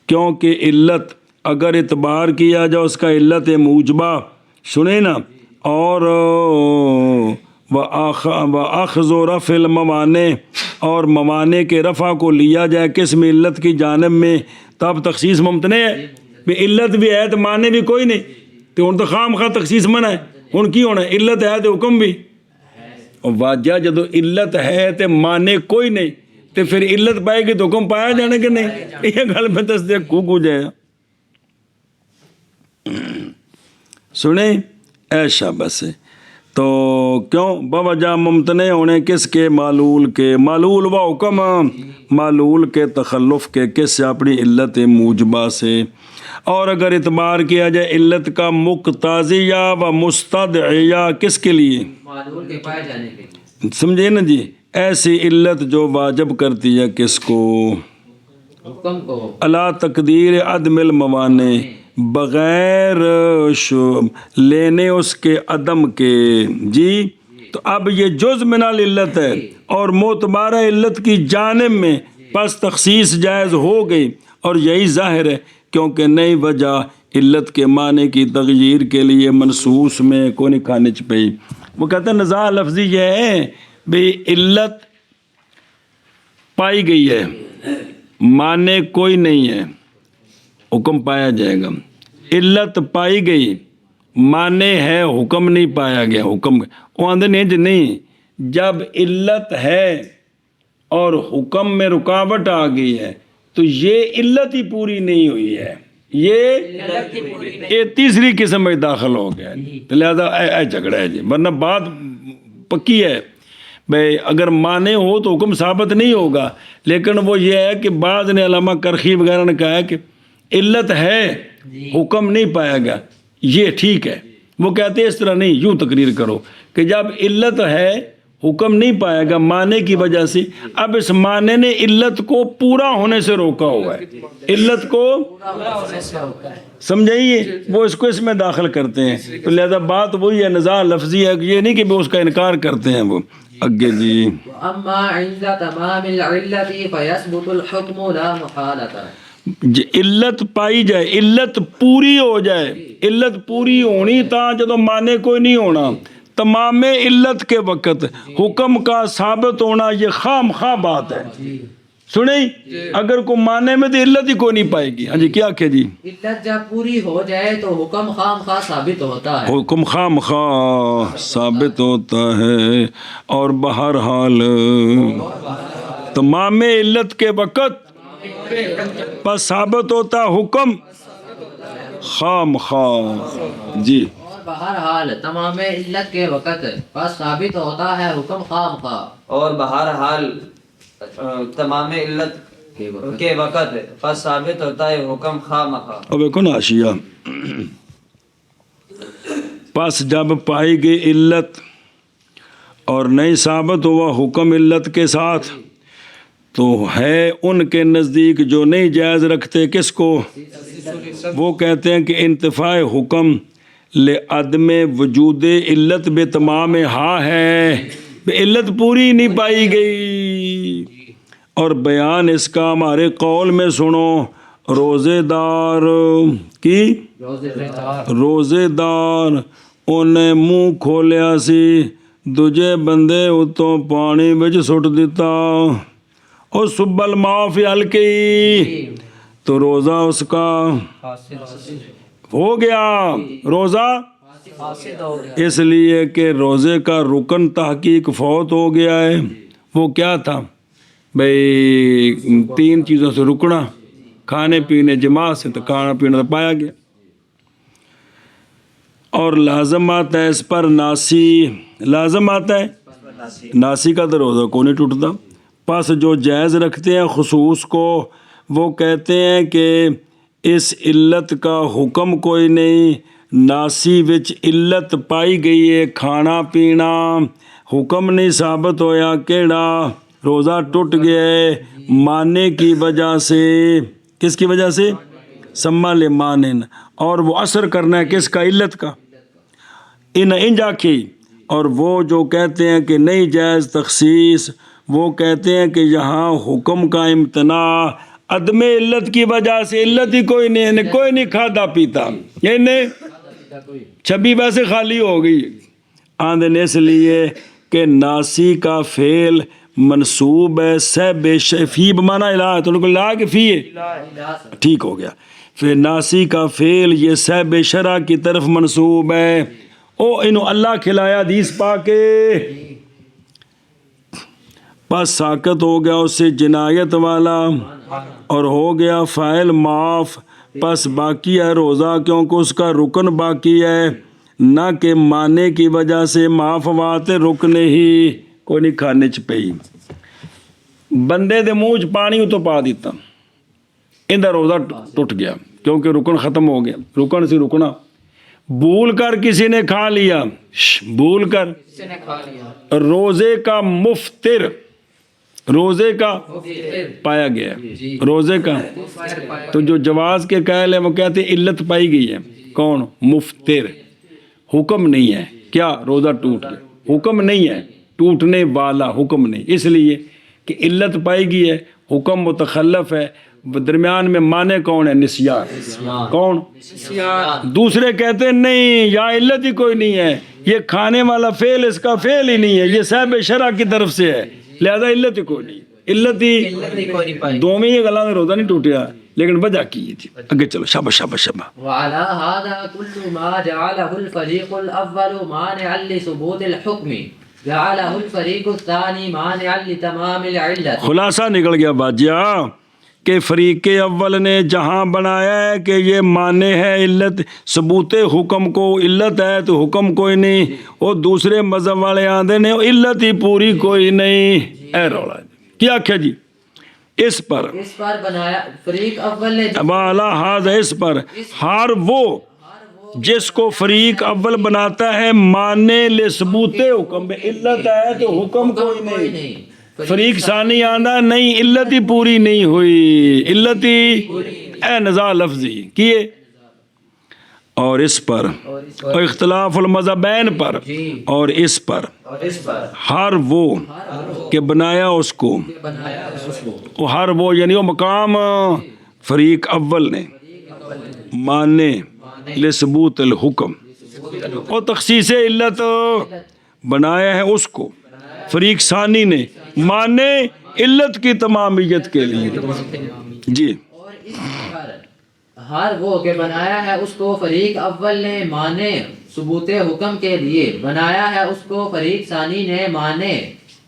کیونکہ علت اگر اعتبار کیا جائے اس کا علت موجبہ سنیں نا اور وَأَخْذُ رَفْعِ الْمَوَانِعِ اور موانع کے رفع کو لیا جائے قسم علت کی جانب میں تب تخصیص ممتنع ہے. بھی علت بھی ہے تو معنی بھی کوئی نہیں تو ہن تو خام خواہ تخصیص منع ہے. ہن کی ہونا ہے علت ہے تو حکم بھی اور واجہ جدو علت ہے تو معنی کوئی نہیں تو پھر علت پائے گی تو حکم پایا جانے کہ نہیں. یہ گل میں تصدیق کو جائے سنیں ایشا بس ہے. تو کیوں بوجہ ممتنع ہونے کس کے معلول کے معلول و حکم معلول کے تخلف کے کس سے اپنی علت موجبہ سے. اور اگر اعتبار کیا جائے علت کا مقتضیہ و مستدعیہ کس کے لیے معلول کے پائے جانے کے لیے سمجھے نا جی ایسی علت جو واجب کرتی ہے کس کو حکم کو الا تقدیر عدم الموانع بغیر لینے اس کے عدم کے جی. تو اب یہ جز من العلت ہے اور معتبرہ علت کی جانب میں پس تخصیص جائز ہو گئی اور یہی ظاہر ہے کیونکہ نئی وجہ علت کے معنی کی تغییر کے لیے منصوص میں کونی کھانے چپئی. وہ کہتے ہیں نزاع لفظی یہ ہے بھئی علت پائی گئی ہے معنی کوئی نہیں ہے حکم پایا جائے گا. علت پائی گئی معنی ہے حکم نہیں پایا گیا حکم وہ آندھے نہیں جب علت ہے اور حکم میں رکاوٹ آ گئی ہے تو یہ علت ہی پوری نہیں ہوئی ہے یہ تیسری قسم میں داخل ہو گیا ہے. لہذا اے جھگڑا ہے جی ورنہ بات پکی ہے بھئی اگر معنی ہو تو حکم ثابت نہیں ہوگا. لیکن وہ یہ ہے کہ بعض نے علامہ کرخی وغیرہ نے کہا ہے کہ علت ہے حکم نہیں پایا گیا یہ ٹھیک ہے. وہ کہتے ہیں اس طرح نہیں یوں تقریر کرو کہ جب علت ہے حکم نہیں پائے گا معنی کی وجہ سے اب اس معنی نے علت کو پورا ہونے سے روکا ہوا ہے علت کو سمجھائیے وہ اس کو اس میں داخل کرتے ہیں. تو لہذا بات وہی ہے نزاع لفظی ہے یہ نہیں کہ وہ اس کا انکار کرتے ہیں. وہ اگے جی اما عند تمام العلت فيثبت الحكم لا محالة علت پائی جائے علت پوری ہو جائے علت پوری ہونی تا جدو معنی کوئی نہیں ہونا تمام علت کے وقت حکم کا ثابت ہونا یہ خام خواہ بات ہے. سنیں اگر کوئی معنی میں تو علت ہی کوئی نہیں پائے گی. ہاں جی کیا کہ جی علت جب پوری ہو جائے تو حکم خام خواہ ثابت ہوتا ہے حکم خام خواہ ثابت ہوتا ہے اور بہرحال تمام علت کے وقت پس ثابت ہوتا حکم خام خواہ جی. اور بہرحال تمام علت کے وقت پس ثابت ہوتا ہے حکم خام خواہ اور بہرحال تمام علت کے وقت پس ثابت ہوتا ہے حکم خواہ مخواہ. اب ایک حاشیہ پس جب پائی گئی علت اور نہیں ثابت ہوا حکم علت کے ساتھ تو ہے ان کے نزدیک جو نہیں جائز رکھتے کس کو وہ کہتے ہیں کہ انتفاع حکم لعدم وجود علت بے تمام ہاں ہے علت پوری نہیں پائی گئی. اور بیان اس کا ہمارے قول میں سنو روزے دار کی روزے دار انہیں منہ کھولیا سی دوجے بندے اتوں پانی بچ سٹ دیتا اور سبل معافی ہلکی تو روزہ اس کا ہو گیا روزہ اس لیے کہ روزے کا رکن تحقیق فوت ہو گیا ہے. وہ کیا تھا بھئی 3 چیزوں سے رکنا، کھانے پینے جماعت سے، تو کھانا پینا تو پایا گیا، اور لازم آتا ہے اس پر ناسی، لازم آتا ہے ناسی کا تو روزہ کو نہیں ٹوٹتا۔ پس جو جائز رکھتے ہیں خصوص کو، وہ کہتے ہیں کہ اس علت کا حکم کوئی نہیں، ناسی وچ علت پائی گئی ہے، کھانا پینا، حکم نہیں ثابت ہویا کیڑا روزہ ٹوٹ گیا ہے ماننے کی وجہ سے۔ کس کی وجہ سے؟ سما لے مانن، اور وہ اثر کرنا ہے کس کا؟ علت کا۔ انجا کی، اور وہ جو کہتے ہیں کہ نہیں جائز تخصیص، وہ کہتے ہیں کہ یہاں حکم کا امتناع عدم علت کی وجہ سے، علت ہی کوئی نہیں، انہیں کوئی نہیں کھاتا پیتا، انہیں چھبی ویسے خالی ہو گئی آندن، اس لیے کہ ناسی کا فعل منصوب ہے سب فی بمانا الہ ہے، تو ان کو لا کے فی ہے، ٹھیک ہو گیا، پھر ناسی کا فعل یہ سب شرع کی طرف منصوب ہے، او انہوں اللہ کھلایا حدیث پا کے، پس ساکت ہو گیا اس سے جنایت والا اور ہو گیا فاعل معاف، پس باقی ہے روزہ کیونکہ اس کا رکن باقی ہے، نہ کہ ماننے کی وجہ سے معاف وات رکن ہی کوئی نہیں کھانے چ پئی، بندے دے منہ چ پانی تو پا دیتا، اندر روزہ ٹوٹ گیا کیونکہ رکن ختم ہو گیا، رکن سے رکنا، بھول کر کسی نے کھا لیا، بھول کر روزے کا مفطر، روزے کا پایا گیا ہے، روزے کا، تو جو جواز کے قائل ہیں وہ کہتے ہیں علت پائی گئی ہے، کون؟ مفطر، حکم نہیں ہے، کیا؟ روزہ ٹوٹ گیا، حکم نہیں ہے، ٹوٹنے والا حکم نہیں، اس لیے کہ علت پائی گئی ہے، حکم متخلف ہے، درمیان میں مانے کون ہے؟ نسیان، کون؟ دوسرے کہتے ہیں نہیں یا علت ہی کوئی نہیں ہے، یہ کھانے والا فعل اس کا فعل ہی نہیں ہے، یہ صاحب شرع کی طرف سے ہے، لہذا علت ہی کوئی نہیں، علت ہی دو میں یہ گلا میں روزہ نہیں ٹوٹیا، لیکن وجہ کی ہے جی، اگے چلو، شاباش شاباش شاباش۔ وعلى هذا كل ما جعله الفريق الأول مانعا لثبوت الحكم جعله الفريق الثاني مانعا لتمام العلة۔ خلاصہ نکل گیا باجیا کہ فریق اول نے جہاں بنایا ہے کہ یہ مانے ہے علت، ثبوت حکم کو علت ہے تو حکم کوئی نہیں، اور دوسرے مذہب والے آندے نے علت ہی پوری کوئی نہیں، اے رولا کیا کیا جی؟ اس پر بنایا فریق اول نے والا ہاض، اس پر ہر وہ جس کو فریق اول بناتا ہے مانے لے ثبوت حکم، علت ہے تو حکم کوئی نہیں، فریق ثانی آندہ نہیں علت ہی پوری نہیں ہوئی، علت ہی اے نزاع لفظی کیے، اور اس پر اور اختلاف المذہبین پر، اور اس پر ہر وہ کہ بنایا اس کو، ہر وہ یعنی وہ مقام فریق اول نے مانے لثبوت الحکم، اور تخصیص علت بنایا ہے اس کو فریق ثانی نے مانے علت کی تمامیت کے لیے جی، اور اس پر ہر وہ کہ بنایا ہے اس کو فریق اول نے مانے ثبوت حکم کے لیے، بنایا ہے اس کو فریق ثانی نے مانے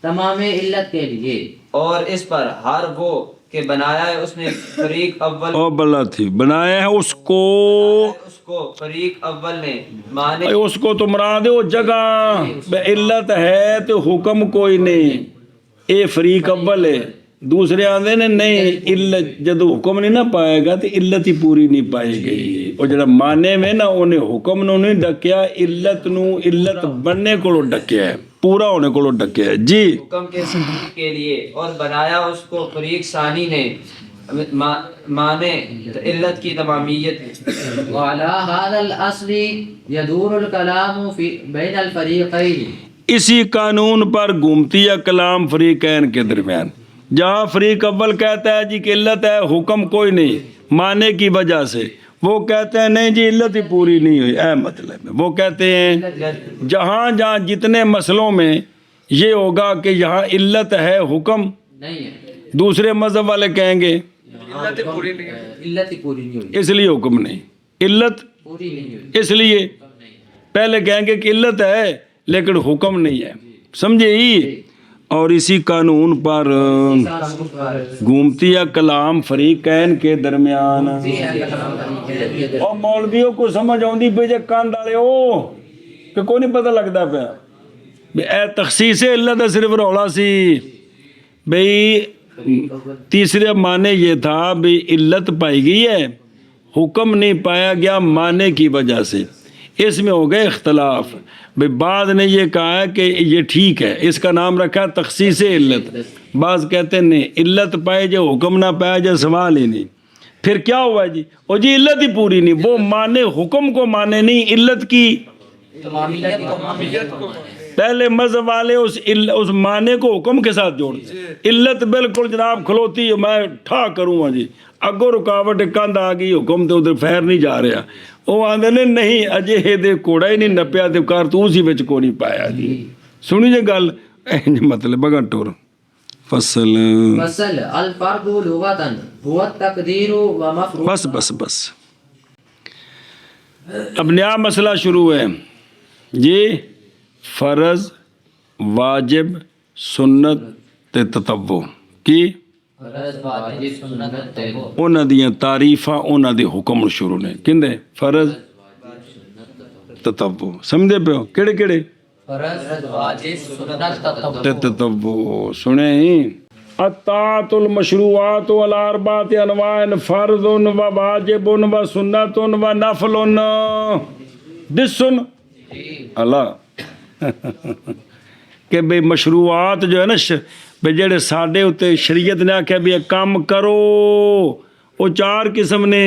تمام علت کے لیے، اور اس پر ہر وہ کہ بنایا ہے اس نے فریق اول، اور بلا تھی بنایا ہے اس کو فریق اول نے مانے، اس کو تو مراد وہ جگہ علت ہے تو حکم کوئی نہیں، اے فریق اول ہے، دوسرے آندے نے نہیں علت جدو حکم نہیں نہ پائے گا تو علت ہی پوری نہیں پائی گئی، اور جڑا مانے میں نا انہیں حکم نو نہیں ڈکیا، علت نو علت بننے کو ڈکیا ہے، پورا ہونے کو ڈکیا ہے جی، حکم کے ثبوت کے لیے، اور بنایا اس کو فریق ثانی نے مانے علت کی تمامیت۔ وعلى هذا الاصل يدور الكلام في بين الفريقين، اسی قانون پر گھومتی ہے کلام فریقین کے درمیان، جہاں فریق اول کہتا ہے جی کہ علت ہے حکم کوئی نہیں مانے کی وجہ سے، وہ کہتے ہیں نہیں جی علت ہی پوری نہیں ہوئی، اے مطلب ہے وہ کہتے ہیں جہاں جہاں جتنے مسئلوں میں یہ ہوگا کہ یہاں علت ہے حکم نہیں ہے، دوسرے مذہب والے کہیں گے علت ہی پوری نہیں ہوئی، اس لیے حکم نہیں، علت پوری نہیں ہوئی، اس لیے پہلے کہیں گے کہ علت ہے لیکن حکم نہیں ہے، سمجھے ہی، اور اسی قانون پر گھومتی ہے کلام فریقین کے درمیان. اور مولویوں کو سمجھ آؤں پہ جے کان ڈالے ہو کہ کوئی نہیں پتہ لگتا پیا بھی اے تخصیص اللہ دا صرف رولا سی. بھئی تیسرے معنی یہ تھا بھی علت پائی گئی ہے حکم نہیں پایا گیا معنی کی وجہ سے. اس میں ہو گئے اختلاف. بھئی بعض نے یہ کہا ہے کہ یہ ٹھیک ہے اس کا نام رکھا تخصیص علت. بعض کہتے ہیں نہیں علت پائے جو حکم نہ پایا جو سوال ہی نہیں. پھر کیا ہوا جی اور جی علت ہی پوری نہیں. وہ معنی حکم کو معنی نہیں علت کی. پہلے مذہب والے اس معنی کو حکم کے ساتھ جوڑتے. علت بالکل جناب کھلوتی ہے میں ٹھا کروں گا جی اگو رکاوٹ کند آ گئی حکم تو ادھر فیر نہیں جا رہا. وہ آدھے نے نہیں اجے دے کوڑا ہی نہیں نپیا تو کارتوس ہی بچ کو نہیں پایا جی. سنی جی گل مطلب اگر ٹور فصل الفرد لغتاً هو التقدیر و مفروض. بس اب نیا مسئلہ شروع ہے یہ فرض واجب سنت تے تطوع کی انہاں دیاں تعریفاں انہاں دے حکم شروع نے. کندے فرض تطوع سمجھے پیو کیڑے کیڑے تے تطوع سنیں. الطاعۃ المشروعات والاربعۃ انواع فرض و واجب و سنت و نفل. دسن اللہ کہ بھئی مشروعات جو ہے نا بھئی جڑے ساڈے اتے شریعت نے آکھیا بھی کام کرو وہ 4 قسم نے.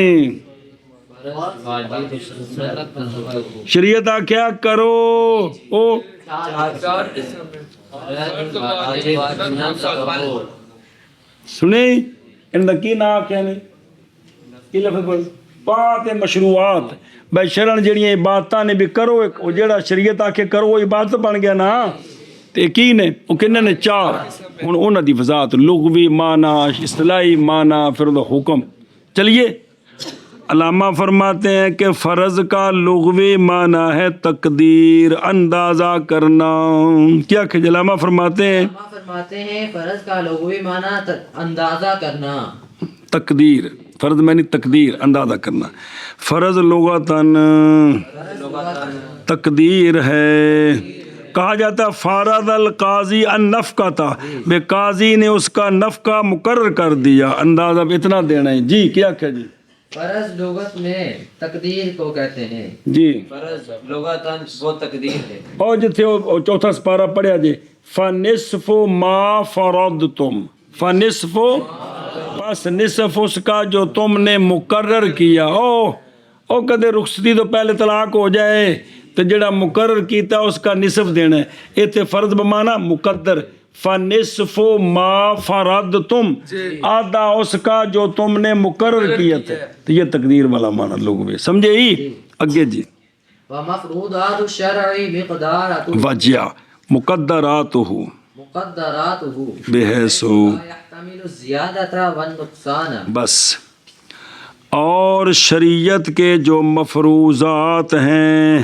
شریعت آکھیا کرو او سنیں ان دا کی نا آکھیا نے کی لفظ بول پات مشروعات. بھائی شرن جڑیاں عبادتاں نے بھی کرو وہ جڑا شریعت آکھے کرو وہ عبادت بن گیا نا. تے کی نے وہ کنے نے 4 ہن انہاں دی وضاحت لغوی معنی اصطلاحی معنی پھر وہ حکم. چلیے علامہ فرماتے ہیں کہ فرض کا لغوی معنی ہے تقدیر اندازہ کرنا. کیا کہ علامہ فرماتے ہیں فرض کا لغوی معنی اندازہ کرنا. تقدیر فرض میں نہیں تقدیر اندازہ کرنا. فرض لغتاً تقدیر ہے. کہا جاتا فارض القاضی النفقۃ بے قاضی نے اس کا نفقہ مقرر کر دیا اندازہ اتنا دینا ہے. جی کیا کہ جی فرض لغت میں تقدیر کو کہتے ہیں. جی فرض لغتاً وہ تقدیر ہے. اور جتھے وہ چوتھا سپارہ پڑھیا جی فنصف ما فرضتم فنصف پس نصف اس کا جو تم نے مقرر کیا. او کدے رخصتی تو پہلے طلاق ہو جائے تو جڑا مقرر کیتا اس کا نصف دینا ہے. ایتھے فرض بمانا مقدر فنصف ما فرضتم آدھا اس کا جو تم نے مقرر کیا تھا. تو یہ تقدیر والا معنی لوگ بھی سمجھے ہی. اگے جی ومفروضات الشرع مقدارات وجہ مقدراتہ بحیث يحتمل الزیادة والنقصان. بس اور شریعت کے جو مفروضات ہیں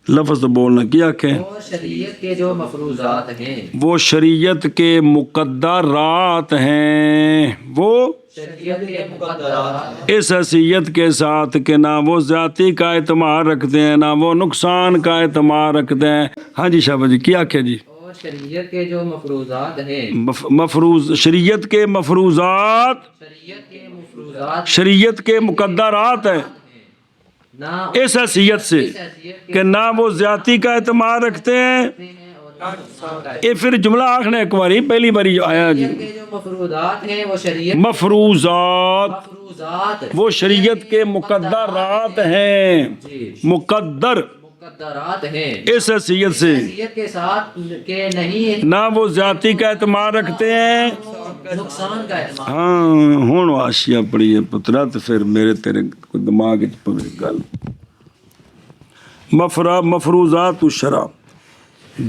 لفظ تو بولنا کیا کہ اور شریعت کے جو مفروضات ہیں وہ شریعت کے مقدرات ہیں. وہ شریعت کے مقدرات اس حیثیت کے ساتھ کہ نہ وہ ذاتی کا اعتماد رکھتے ہیں نہ وہ نقصان کا اعتماد رکھتے ہیں. ہاں جی شاہ جی کیا کہ جی اور شریعت کے جو مفروضات ہیں مفروض شریعت کے مفروضات شریعت کے مقدرات ہیں نہ اس حیثیت سے کہ نہ وہ ذاتی کا اعتماد رکھتے ہیں. یہ پھر جملہ آخر ایک باری پہلی باری جو آیا جی کے جو مفروضات ہیں وہ شریعت مفروضات وہ شریعت کے مقدرات ہیں. مقدر مقدرات ہیں اس حیثیت سے شریعت کے ساتھ کہ نہیں نہ وہ ذاتی کا اعتماد رکھتے ہیں. نقصان کا اعتماد. ہاں ہوں آشیا پڑی ہے پترا تو پھر میرے تیرے دماغ پوری گل مفروضات الشرع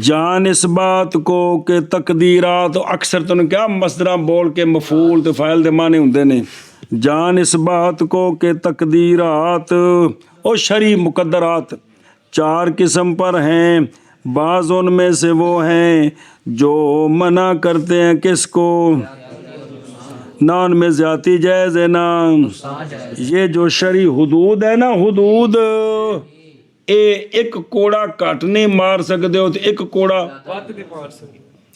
جان اس بات کو کہ تقدیرات اکثر تو نے کیا مصدراں بول کے مفعول تے فاعل دے معنی ہوندے نے. جان اس بات کو کہ تقدیرات اور شرعی مقدرات 4 قسم پر ہیں. بعض ان میں سے وہ ہیں جو منع کرتے ہیں کس کو؟ نہ ان میں زیادتی جائز ہے نہ یہ جو شرعی حدود ہے نا، حدود ایک کوڑا کٹ نہیں مار سکتے ہو تو ایک کوڑا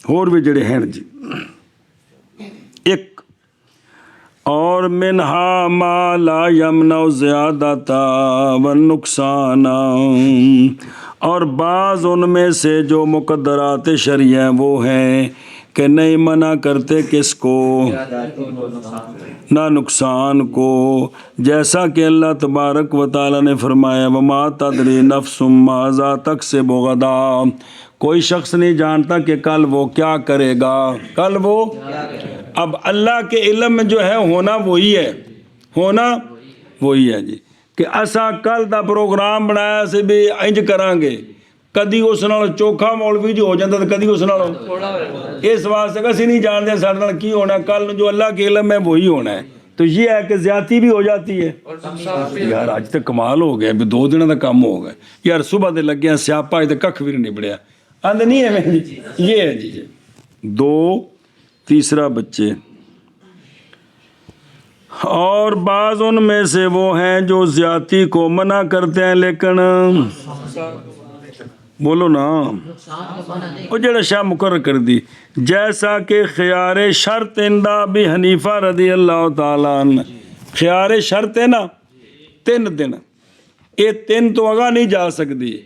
اور بھی جڑے ہیں جی ایک، اور منہا ما لا یمنع زیادتا والنقصان، اور بعض ان میں سے جو مقدرات شرعی ہیں وہ ہیں کہ نہیں منع کرتے کس کو؟ نہ نقصان کو، جیسا کہ اللہ تبارک و تعالی نے فرمایا وما تدری نفس ماذا تکسب غدا، کوئی شخص نہیں جانتا کہ کل وہ کیا کرے گا، کل وہ اب اللہ کے علم میں جو ہے ہونا وہی ہے، ہونا وہی ہے جی، کہ اسا کل دا پروگرام بنایا سے بھی انج کران گے، کدی اس نال چوکھا مولوی جو ہو جاتا تو کدی اس نال اس واسطے کہ اسی نہیں جانتے سارے نال کی ہونا، کل جو اللہ کے علم میں وہی ہونا ہے، تو یہ ہے کہ زیادتی بھی ہو جاتی ہے۔ یار آج تک کمال ہو گیا، 2 دن کا کام ہو گیا یار، صبح دے لگے سیاپا اج تک کھ بھی نہیں بڑھیا آند نہیں ہے میں جی، یہ ہے جی 2 تیسرا بچے، اور بعض ان میں سے وہ ہیں جو زیادتی کو منع کرتے ہیں لیکن بولو نا وہ جڑا شاہ مقرر کر دی، جیسا کہ خیار شرط عند ابی حنیفہ رضی اللہ تعالیٰ عنہ، خیار شرط ہے نا 3 دن، یہ 3 تو اگاں نہیں جا سکتی،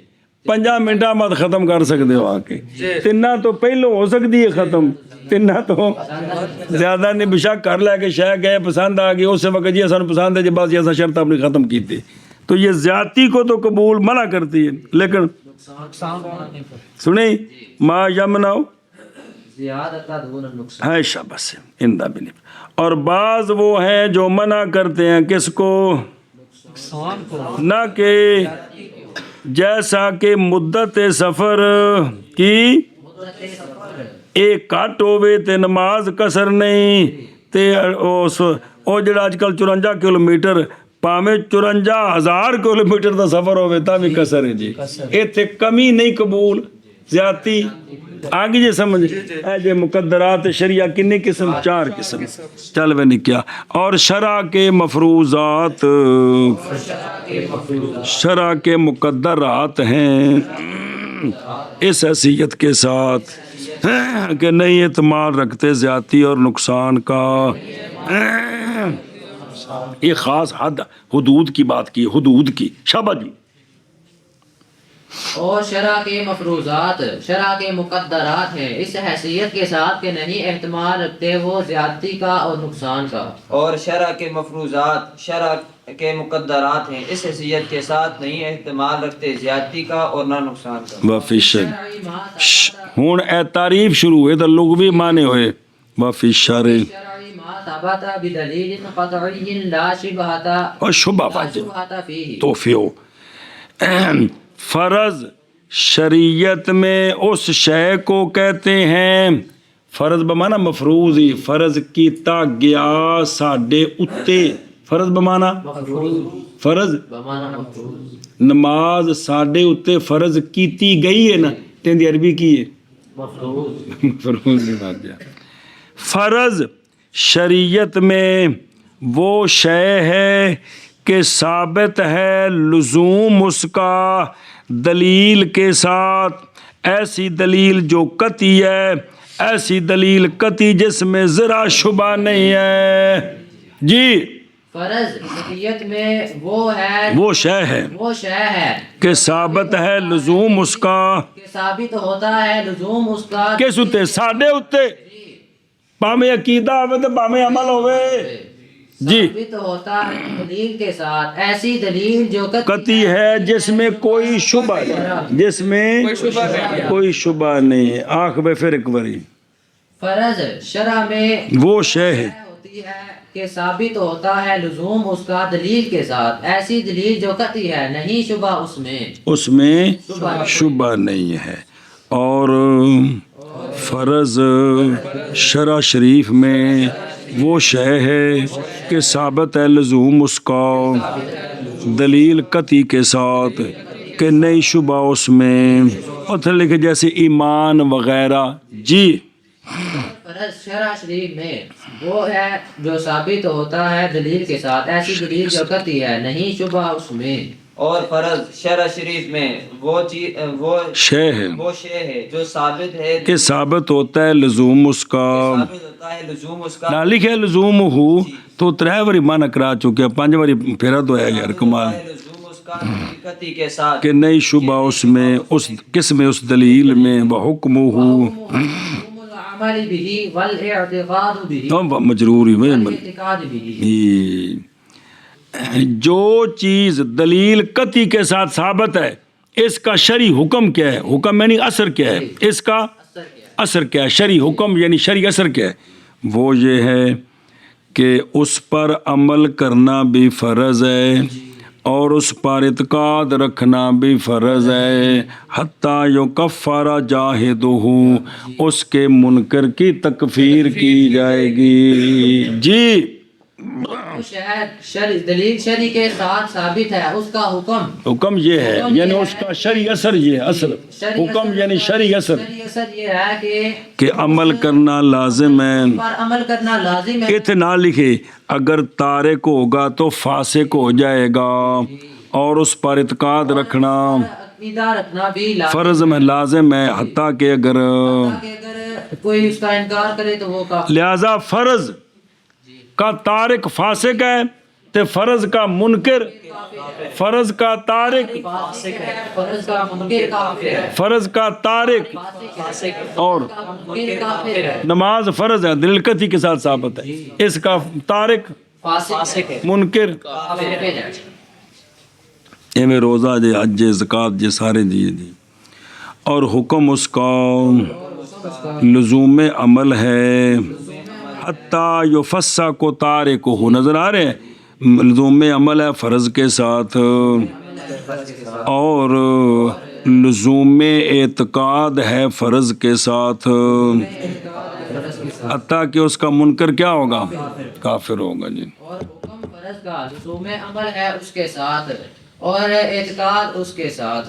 5 منٹاں بعد ختم کر سکتے ہو آ کے، 3 تو پہلو ہو سکتی ہے ختم، 3 تو زیادہ نہیں، بشک کر لے کے شاہ گئے پسند آ گئی اس وقت جی سن پسند ہے جی بس ایسا شرط اپنی ختم کی تھی، تو یہ زیادتی کو تو قبول منع کرتی ہے، لیکن سنیں ما یمنع ہے شاباش اندہ بھی نہیں، اور بعض وہ ہیں جو منع کرتے ہیں کس کو؟ نہ کہ جیسا کہ مدت سفر کی ایک کٹ ہوئے تے نماز قصر نہیں تے او جڑا اج کل 54 کلومیٹر پاویں 54,000 کلومیٹر دا سفر ہوئے تا بھی قصر ہے جی، ایتھے کمی نہیں قبول، زیادتی آگے جی سمجھ اے جی مقدرات شریعہ کتنے قسم؟ 4 قسم، چل میں نے کیا، اور شرع کے مفروضات، شرع کے مقدرات ہیں اس حیثیت کے ساتھ کہ نہیں اعتماد رکھتے زیادتی اور نقصان کا، یہ خاص حد حدود کی بات کی، حدود کی، شاباش جی، اور شرع کے مفروضات، شرع کے مقدرات ہیں اس حیثیت کے ساتھ کہ نہیں احتمال رکھتے وہ زیادتی کا اور نقصان کا، اور شرع کے مفروضات، شرع کے مقدرات ہیں اس حیثیت کے ساتھ نہیں احتمال رکھتے زیادتی کا اور نہ نقصان کا۔ وفی الشرع، ہون اے تعریف شروع ہوئے تو لغوی معنی ہوئے وفی الشرع ثبت بدلیل قطعی لا شبہۃ اور شبہ فیہ، توفیو، فرض شریعت میں اس شے کو کہتے ہیں، فرض بمانا مفروض ہی، فرض کیتا گیا ساڈے اتے، فرض بمانا فرض، نماز ساڈے اتے فرض کیتی گئی ہے نا، تیندی عربی کی ہے مفروض نہیں بات جا، فرض شریعت میں وہ شے ہے کہ ثابت ہے لزوم اس کا دلیل کے ساتھ، ایسی دلیل جو قطعی ہے، ایسی دلیل قطعی جس میں ذرا شبہ نہیں ہے جی، فرض شریعت میں وہ ہے، وہ شے ہے کہ ثابت ہے لزوم اس کا، کہ ثابت ہوتا ہے لزوم اس کا، کس اتے؟ ساڈے اتے، پاویں عقیدہ ہوئے تو پاویں عمل ہوئے جی، ثابت ہوتا ہے دلیل کے ساتھ، ایسی دلیل جو قطعی ہے جس میں کوئی شبہ نہیں، جس میں کوئی شبہ نہیں ہے، آنکھ بے پھر ایک باری، فرض شرع میں وہ شے ہے ہوتی ہے کہ ثابت ہوتا ہے لزوم اس کا دلیل کے ساتھ، ایسی دلیل جو قطعی ہے نہیں شبہ اس میں شبہ نہیں ہے، اور فرض شرع شریف میں وہ شے ہے کہ ثابت ہے لزوم اس کا دلیل قطعی کے ساتھ کہ نہیں شبہ اس میں، اور پھر لکھے جیسے ایمان وغیرہ. جی فرض شرع شریف میں وہ ہے جو ثابت ہوتا ہے دلیل کے ساتھ، ایسی دلیل جو قطعی ہے نہیں شبہ اس میں. اور فرض شرع شریف میں وہ چیز وہ شے ہے شے ہے جو ثابت ہے، کہ ثابت ہوتا ہے لزوم اس کا. ثابت ہوتا ہے لزوم اس کا، نہ لکھے لزوم ہو تو 3 باری مانا کرا چکے، 5 باری پھیرا تو ہے یار کمال. لزوم اس کا حقیقتی کے ساتھ کہ نہیں شبہ اس میں، اس کس میں، اس دلیل میں. وحکم ہو العمل به والاعتقاد به تو مجروری میں والاعتقاد به. جو چیز دلیل قطعی کے ساتھ ثابت ہے اس کا شرعی حکم کیا ہے؟ حکم یعنی اثر کیا ہے؟ اس کا اثر کیا ہے؟ شرعی حکم یعنی شرعی اثر کیا ہے؟ وہ یہ ہے کہ اس پر عمل کرنا بھی فرض ہے اور اس پر اعتقاد رکھنا بھی فرض ہے. حتیٰ یکفر جاہدہ، اس کے منکر کی تکفیر کی جائے گی. جی دلیل شرعی کے ساتھ ثابت ہے، اس کا حکم یہ ہے یعنی اس کا شرعی اثر یہ ہے. اصل حکم یعنی شرعی اثر شرعی اثر یہ ہے کہ عمل کرنا لازم ہے. پر عمل کرنا لازم ہے. اتنا لکھے اگر تارک ہوگا تو فاسق ہو جائے گا، اور اس پر اعتقاد رکھنا عقیدہ رکھنا بھی لازم فرض میں لازم ہے. حتیٰ کہ اگر ہے کہ اگر کوئی اس کا انکار کرے تو وہ کافر. لہذا فرض کا تارک فاسق ہے تو فرض کا منکر، فرض کا تارک، فرض کا منکر کافر ہے. فرض کا تارک اور منکر کافر ہے. نماز فرض ہے دلیل قطعی کے ساتھ ثابت ہے، اس کا تارک فاسق ہے. منکر. کافر ہے. یہ میں روزہ دے، حج، زکوٰۃ یہ سارے دیے دی. اور حکم اس کا لزوم عمل ہے. حتیٰ یفسق تارک ہو، نظر آ رہے ہیں؟ لزوم عمل ہے فرض کے ساتھ، اور لزوم اعتقاد ہے فرض کے ساتھ. حتیٰ کہ اس کا منکر کیا ہوگا؟ کافر ہوگا. جی اور حکم فرض کا لزوم عمل ہے اس کے ساتھ اور اعتقاد اس کے ساتھ.